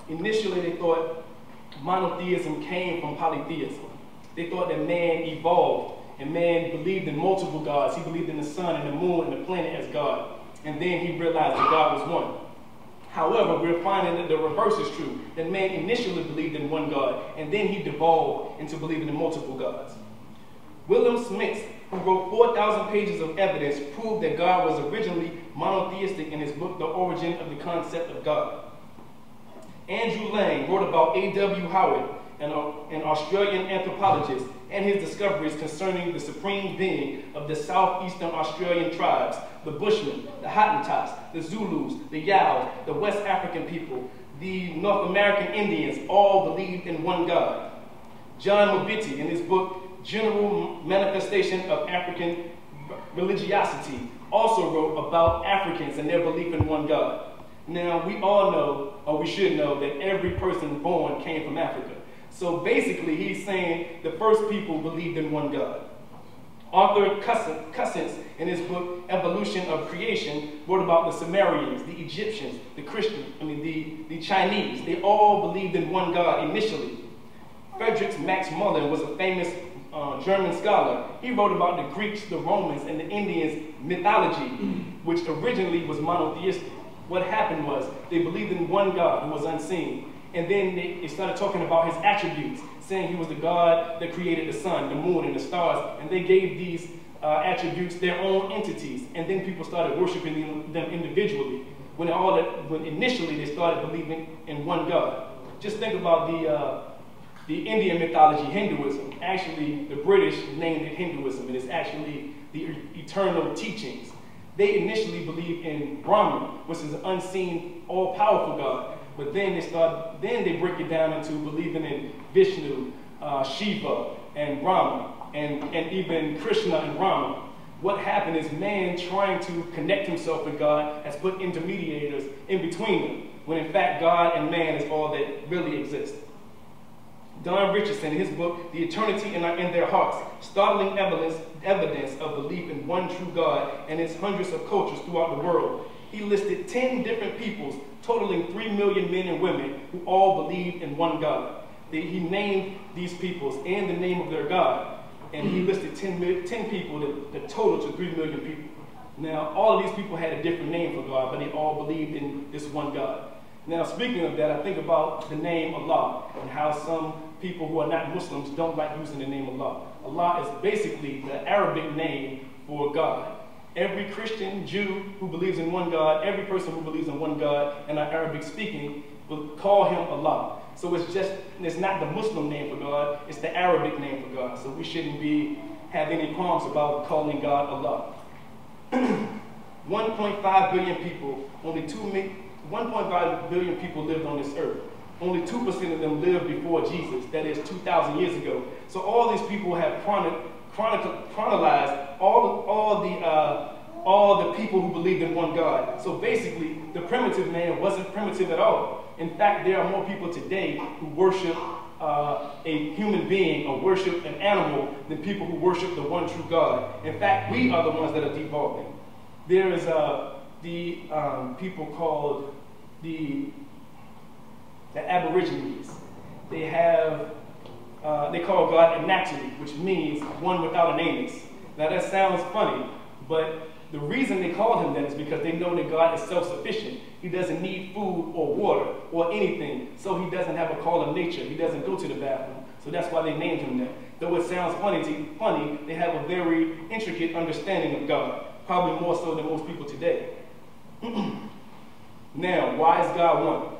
Initially, they thought monotheism came from polytheism. They thought that man evolved and man believed in multiple gods. He believed in the sun and the moon and the planet as God. And then he realized that God was one. However, we're finding that the reverse is true, that man initially believed in one God, and then he devolved into believing in multiple gods. William Smith, who wrote 4,000 pages of evidence, proved that God was originally monotheistic in his book, The Origin of the Concept of God. Andrew Lang wrote about A.W. Howard, an Australian anthropologist, and his discoveries concerning the supreme being of the southeastern Australian tribes, the Bushmen, the Hottentots, the Zulus, the Yao, the West African people, the North American Indians, all believed in one God. John Mabiti, in his book, General Manifestation of African Religiosity, also wrote about Africans and their belief in one God. Now, we all know, or we should know, that every person born came from Africa. So basically, he's saying the first people believed in one God. Arthur Cousins, in his book, Evolution of Creation, wrote about the Sumerians, the Egyptians, the Christians, the Chinese. They all believed in one God initially. Friedrich Max Muller was a famous German scholar. He wrote about the Greeks, the Romans, and the Indians' mythology, which originally was monotheistic. What happened was they believed in one God who was unseen. And then they started talking about his attributes, saying he was the God that created the sun, the moon, and the stars. And they gave these attributes their own entities. And then people started worshiping them individually. When initially they started believing in one God. Just think about the Indian mythology, Hinduism. Actually, the British named it Hinduism. It is actually the eternal teachings. They initially believed in Brahman, which is an unseen, all-powerful God. But then they break it down into believing in Vishnu, Shiva, and Brahma, and even Krishna and Rama. What happened is man trying to connect himself with God has put intermediators in between them, when in fact God and man is all that really exists. Don Richardson, in his book, The Eternity in Their Hearts, Startling Evidence of Belief in One True God and its hundreds of cultures throughout the world, he listed 10 different peoples, totaling 3 million men and women who all believed in one God. He named these peoples and the name of their God, and he listed 10 people that total to 3 million people. Now, all of these people had a different name for God, but they all believed in this one God. Now, speaking of that, I think about the name Allah and how some people who are not Muslims don't like using the name Allah. Allah is basically the Arabic name for God. Every Christian, Jew who believes in one God, every person who believes in one God and are Arabic speaking will call him Allah. So it's not the Muslim name for God, it's the Arabic name for God. So we shouldn't have any qualms about calling God Allah. 1.5 billion people, 1.5 billion people lived on this earth. Only 2% of them lived before Jesus, that is 2,000 years ago. So all these people have chronicalized all the people who believed in one God. So basically, the primitive man wasn't primitive at all. In fact, there are more people today who worship a human being or worship an animal than people who worship the one true God. In fact, we are the ones that are devolving. There is the people called the Aborigines. They call God Anatomy, which means one without an anus. Now that sounds funny, but the reason they call him that is because they know that God is self-sufficient. He doesn't need food or water or anything, so he doesn't have a call of nature. He doesn't go to the bathroom, so that's why they named him that. Though it sounds funny, they have a very intricate understanding of God, probably more so than most people today. Now, why is God one?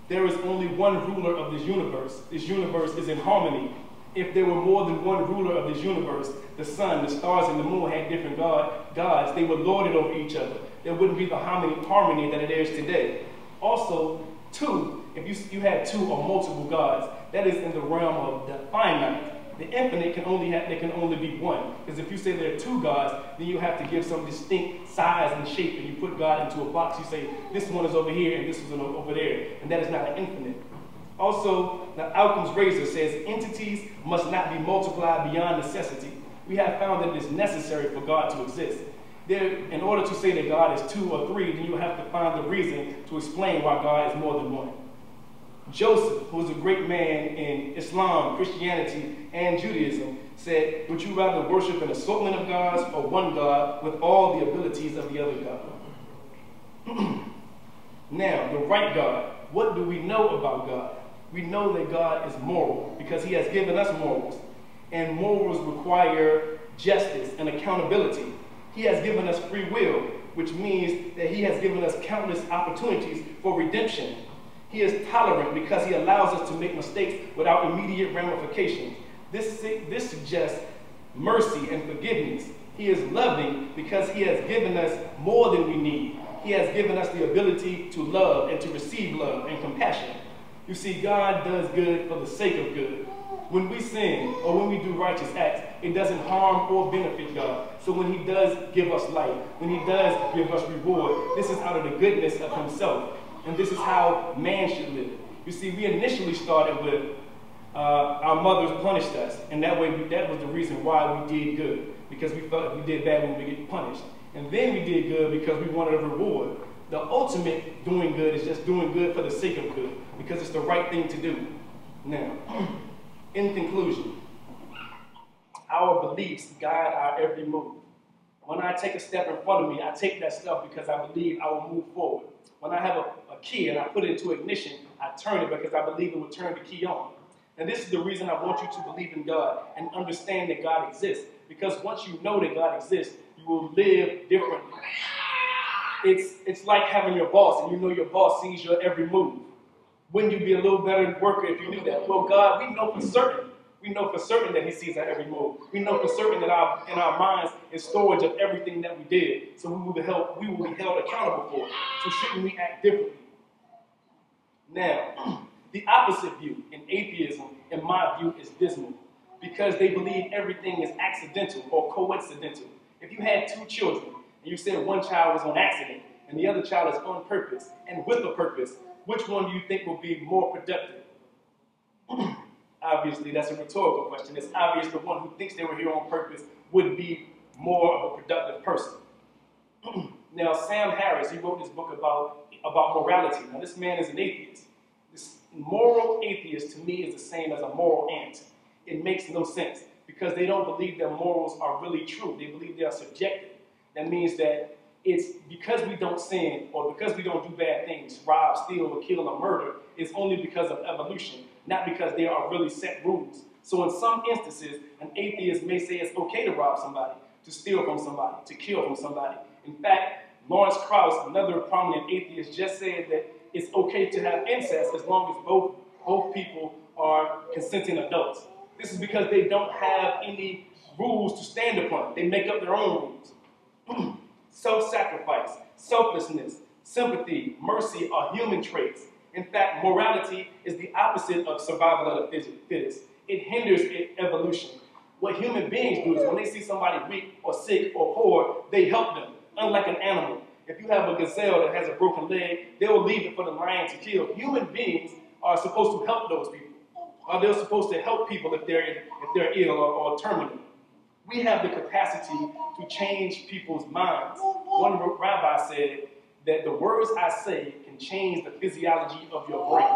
There is only one ruler of this universe. This universe is in harmony. If there were more than one ruler of this universe, the sun, the stars, and the moon had different gods, they would lord it over each other. There wouldn't be the harmony that it is today. Also, two, if you had two or multiple gods, that is in the realm of the finite. The infinite can only be one. Because if you say there are two gods, then you have to give some distinct size and shape, and you put God into a box. You say this one is over here and this is over there, and that is not an infinite. Also, the Occam's razor says entities must not be multiplied beyond necessity. We have found that it is necessary for God to exist. In order to say that God is two or three, then you have to find the reason to explain why God is more than one. Joseph, who was a great man in Islam, Christianity, and Judaism, said, would you rather worship an assortment of gods or one God with all the abilities of the other God? Now, the right God. What do we know about God? We know that God is moral because he has given us morals. And morals require justice and accountability. He has given us free will, which means that he has given us countless opportunities for redemption. He is tolerant because he allows us to make mistakes without immediate ramifications. This suggests mercy and forgiveness. He is loving because he has given us more than we need. He has given us the ability to love and to receive love and compassion. You see, God does good for the sake of good. When we sin or when we do righteous acts, it doesn't harm or benefit God. So when he does give us life, when he does give us reward, this is out of the goodness of himself. And this is how man should live. You see, we initially started with our mothers punished us. And that was the reason why we did good. Because we felt if we did bad, we would get punished. And then we did good because we wanted a reward. The ultimate doing good is just doing good for the sake of good. Because it's the right thing to do. Now, in conclusion, our beliefs guide our every move. When I take a step in front of me, I take that step because I believe I will move forward. When I have a key and I put it into ignition, I turn it because I believe it will turn the key on. And this is the reason I want you to believe in God and understand that God exists. Because once you know that God exists, you will live differently. It's like having your boss and you know your boss sees your every move. Wouldn't you be a little better worker if you knew that? Well, God, we know for certain. We know for certain that he sees our every move. We know for certain that in our minds is storage of everything that we did. So we will be held accountable for it. So shouldn't we act differently? Now, the opposite view in atheism, in my view, is dismal. Because they believe everything is accidental or coincidental. If you had two children, and you said one child was on accident, and the other child is on purpose, and with a purpose, which one do you think will be more productive? Obviously, that's a rhetorical question. It's obvious the one who thinks they were here on purpose would be more of a productive person. Now, Sam Harris, he wrote this book about morality. Now, this man is an atheist. This moral atheist, to me, is the same as a moral ant. It makes no sense because they don't believe their morals are really true. They believe they are subjective. That means that it's because we don't sin or because we don't do bad things, rob, steal, or kill, or murder, it's only because of evolution, not because there are really set rules. So in some instances, an atheist may say it's okay to rob somebody, to steal from somebody, to kill from somebody. In fact, Lawrence Krauss, another prominent atheist, just said that it's okay to have incest as long as both people are consenting adults. This is because they don't have any rules to stand upon. They make up their own rules. Self-sacrifice, selflessness, sympathy, mercy are human traits. In fact, morality is the opposite of survival of the fittest. It hinders evolution. What human beings do is when they see somebody weak or sick or poor, they help them, unlike an animal. If you have a gazelle that has a broken leg, they will leave it for the lion to kill. Human beings are supposed to help those people. Or they're supposed to help people if they're ill or terminal. We have the capacity to change people's minds. One rabbi said that the words I say can change the physiology of your brain,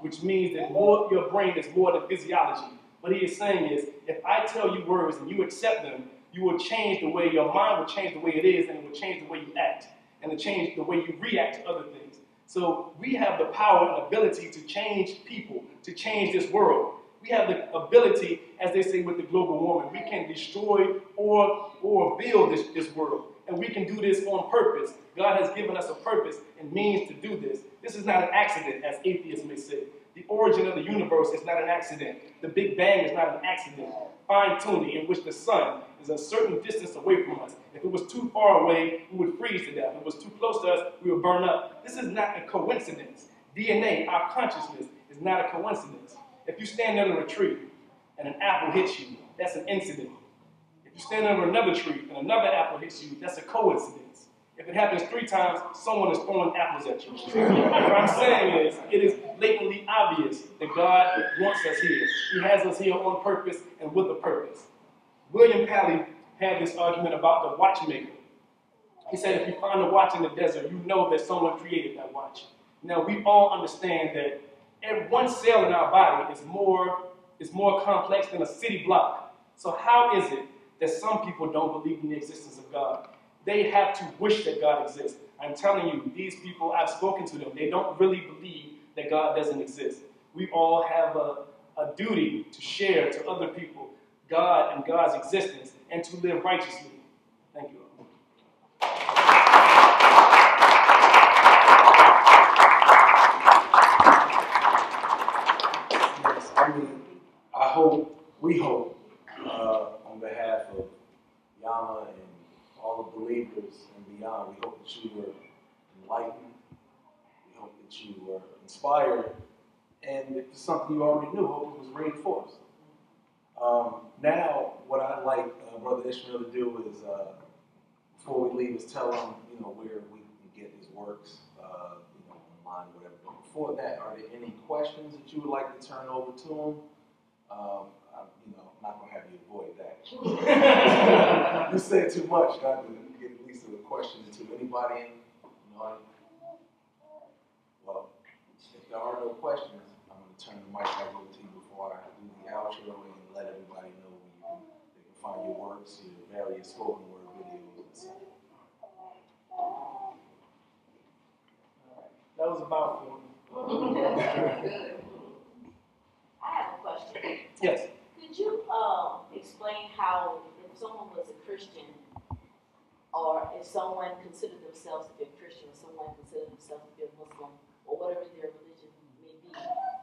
which means that your brain is more than physiology. What he is saying is, if I tell you words and you accept them, you will change the way your mind will change the way it is, and it will change the way you act, and to change the way you react to other things. So we have the power and ability to change people, to change this world. We have the ability, as they say with the global warming, we can destroy or build this world. And we can do this on purpose. God has given us a purpose and means to do this. This is not an accident, as atheists may say. The origin of the universe is not an accident. The Big Bang is not an accident. Fine-tuning, in which the sun is a certain distance away from us. If it was too far away, we would freeze to death. If it was too close to us, we would burn up. This is not a coincidence. DNA, our consciousness, is not a coincidence. If you stand under a tree and an apple hits you, that's an incident. If you stand under another tree and another apple hits you, that's a coincidence. If it happens 3 times, someone is throwing apples at you. What I'm saying is, it is blatantly obvious that God wants us here. He has us here on purpose and with a purpose. William Paley had this argument about the watchmaker. He said, if you find a watch in the desert, you know that someone created that watch. Now, we all understand that one cell in our body is more complex than a city block. So how is it that some people don't believe in the existence of God? They have to wish that God exists. I'm telling you, these people, I've spoken to them, they don't really believe that God doesn't exist. We all have a duty to share to other people God and God's existence and to live righteously. Thank you. Yes, we hope, on behalf of Yama and all the believers and beyond, we hope that you were enlightened, we hope that you were inspired, and if it's something you already knew, hope it was reinforced. Now, what I'd like Brother Ishmael to do is, before we leave, is tell him, where we can get his works, online, whatever. But before that, are there any questions that you would like to turn over to him? I'm not going to have you avoid that. You say too much, not to get at least a question to anybody. Well, if there are no questions, I'm going to turn the mic back over to you before I do the outro and let everybody know where they can find your works, your various spoken word videos, etc. That was about for me. Good. I have a question. Yes. Could you explain how, if someone was a Christian, or if someone considered themselves to be a Christian, or someone considered themselves to be a Muslim, or whatever their religion may be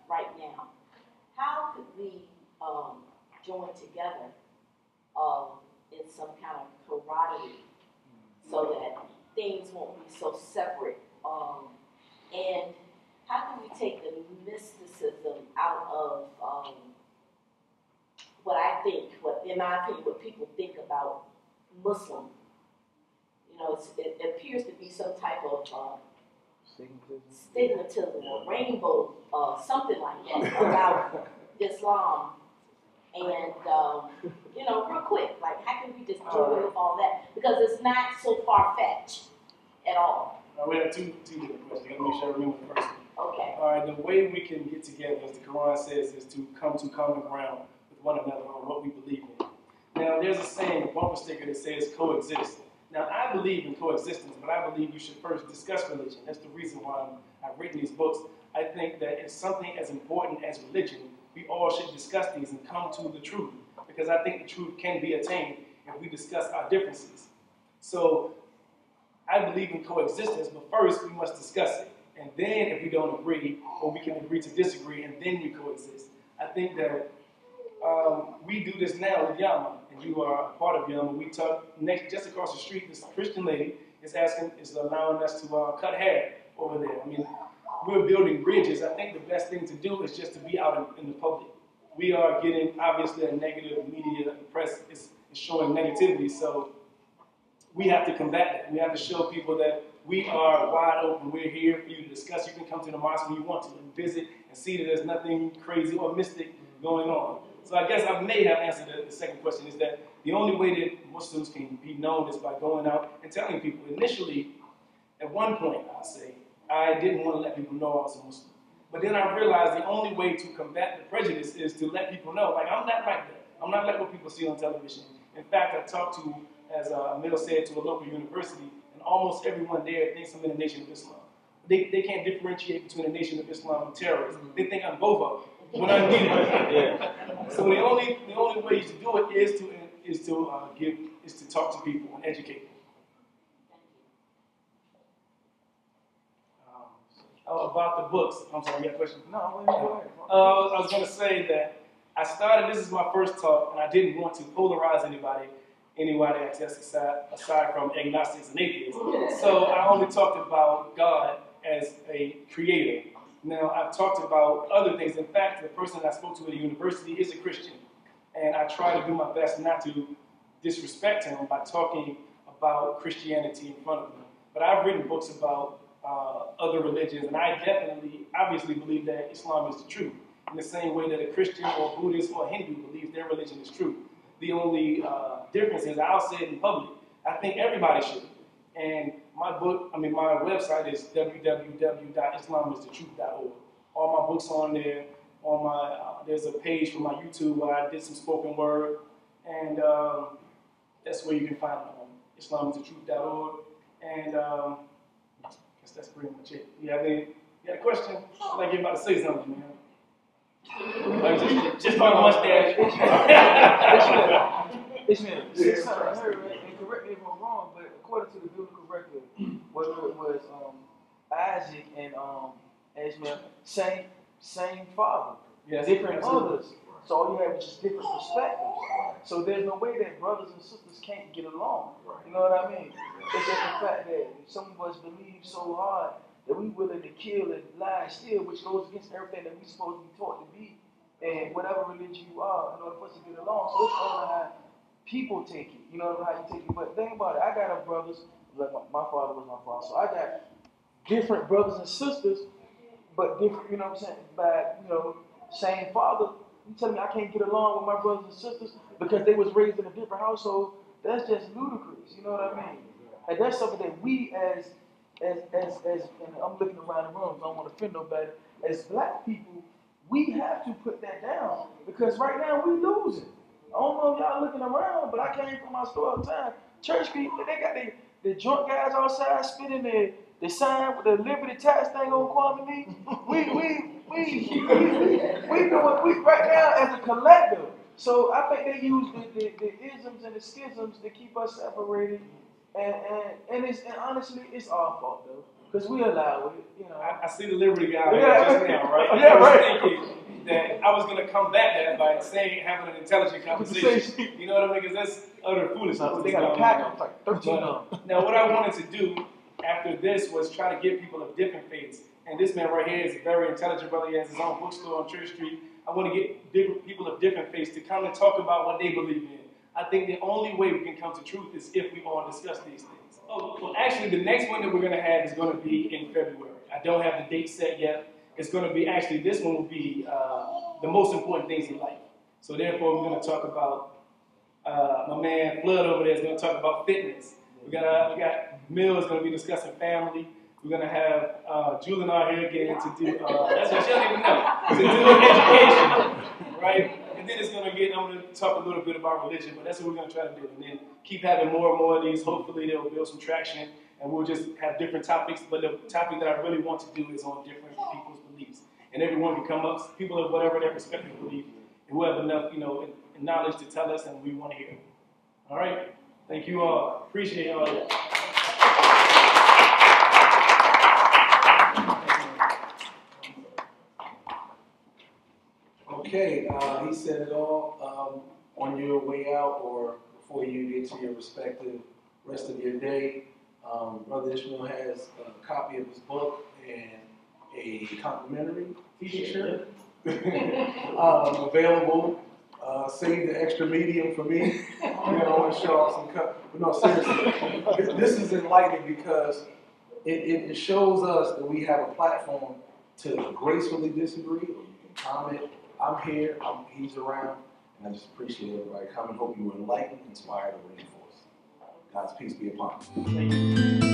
right now, how could we join together in some kind of camaraderie so that things won't be so separate? And how can we take the mysticism out of in my opinion, what people think about Muslim? It appears to be some type of stigmatism or rainbow, something like that about Islam. And, real quick, like, how can we just do away with all that? Because it's not so far-fetched at all. We have two different questions. Let me make sure I remember the first one. Okay. All right, the way we can get together, as the Quran says, is to come to common ground with one another on what we believe in. Now, there's a saying, a bumper sticker that says coexist. Now, I believe in coexistence, but I believe you should first discuss religion. That's the reason why I've written these books. I think that it's something as important as religion. We all should discuss these and come to the truth, because I think the truth can be attained if we discuss our differences. So, I believe in coexistence, but first we must discuss it. And then if we don't agree, or we can agree to disagree, and then we coexist. I think that we do this now with Yama, and you are a part of Yama. We talk just across the street, this Christian lady is allowing us to cut hair over there. I mean, we're building bridges. I think the best thing to do is just to be out in the public. We are getting, obviously, a negative media, the press is showing negativity, so we have to combat that. We have to show people that we are wide open. We're here for you to discuss. You can come to the mosque when you want to and visit and see that there's nothing crazy or mystic going on. So I guess I may have answered the second question, is that the only way that Muslims can be known is by going out and telling people. Initially, at one point, I'll say, I didn't want to let people know I was a Muslim. But then I realized the only way to combat the prejudice is to let people know, like, I'm not like that. I'm not like what people see on television. In fact, I talked to, as Emil said, to a local university, and almost everyone there thinks I'm in the Nation of Islam. They can't differentiate between the Nation of Islam and terrorism. They think I'm both of them when I'm neither. So the only way to do it is to talk to people and educate them. About the books. I'm sorry, you got a question? No, go ahead. I was going to say that I started, this is my first talk, and I didn't want to polarize anybody aside from agnostics and atheists. So I only talked about God as a creator. Now, I've talked about other things. In fact, the person I spoke to at the university is a Christian, And I try to do my best not to disrespect him by talking about Christianity in front of him. But I've written books about other religions, and I obviously believe that Islam is the truth, in the same way that a Christian or Buddhist or Hindu believes their religion is true. The only difference is I'll say it in public. I think everybody should. And my website is www.islamisthetruth.org. All my books on there. There's a page for my YouTube where I did some spoken word, and that's where you can find it on islamistetruth.org. And I guess that's pretty much it. You got a question? Like you're about to say something, man. Just my mustache. Ishmael, say something I heard, right? And correct me if I'm wrong, but according to the biblical record, whether it was Isaac and Ishmael, same father, yes, different mothers. So all you have is just different perspectives. So there's no way that brothers and sisters can't get along. You know what I mean? It's just the fact that some of us believe so hard that we willing to kill and lie and steal, which goes against everything that we're supposed to be taught to be, and whatever religion you are, in order for us to get along. So it's all how people take it. You know how you take it. But think about it. I got brothers, like my father was my father, so I got different brothers and sisters, but different, you know what I'm saying, by, same father. You tell me I can't get along with my brothers and sisters because they was raised in a different household? That's just ludicrous. You know what I mean? And that's something that we as and I'm looking around the room, so I don't want to offend nobody. As black people, we have to put that down because right now we losing. I don't know if y'all looking around, but I came from my store all the time. Church people, they got the drunk guys outside spinning the sign with the Liberty tax thing on Kwame Lee. We doing right now as a collective. So I think they use the isms and the schisms to keep us separated. And honestly, it's our fault though, because we allow it. I see the Liberty guy just now, right? Yeah, I was right. thinking that I was going to combat that by having an intelligent conversation. You know what I mean? Because that's utter foolishness. They got a pack of like 13 of them. Now, what I wanted to do after this was try to get people of different faiths. And this man right here is a very intelligent brother. He has his own bookstore on Church Street. I want to get different people of different faiths to come and talk about what they believe in. I think the only way we can come to truth is if we all discuss these things. Oh, well, actually, the next one that we're going to have is going to be in February. I don't have the date set yet. It's going to be, this one will be the most important things in life. So therefore, we're going to talk about, my man Flood over there is going to talk about fitness. We got Mills going to be discussing family. We're going to have Julian out here again to do, that's what she don't even know, to do education, right? And then I'm going to talk a little bit about religion, but that's what we're going to try to do. And then keep having more and more of these. Hopefully they'll build some traction, and we'll just have different topics. But the topic that I really want to do is on different people's beliefs. And everyone can come up, people of whatever their respective belief, and who have enough, knowledge to tell us, and we want to hear it. All right? Thank you all. Appreciate all that. Okay, he said it all. On your way out or before you get to your respective rest of your day, Brother Ishmael has a copy of his book and a complimentary t-shirt available. Save the extra medium for me. I want to show off some cup. But no, seriously, this is enlightening because it shows us that we have a platform to gracefully disagree, or you can comment. I'm here, he's around, and I just appreciate everybody coming. Hope you were enlightened, inspired, or reinforced. God's peace be upon you.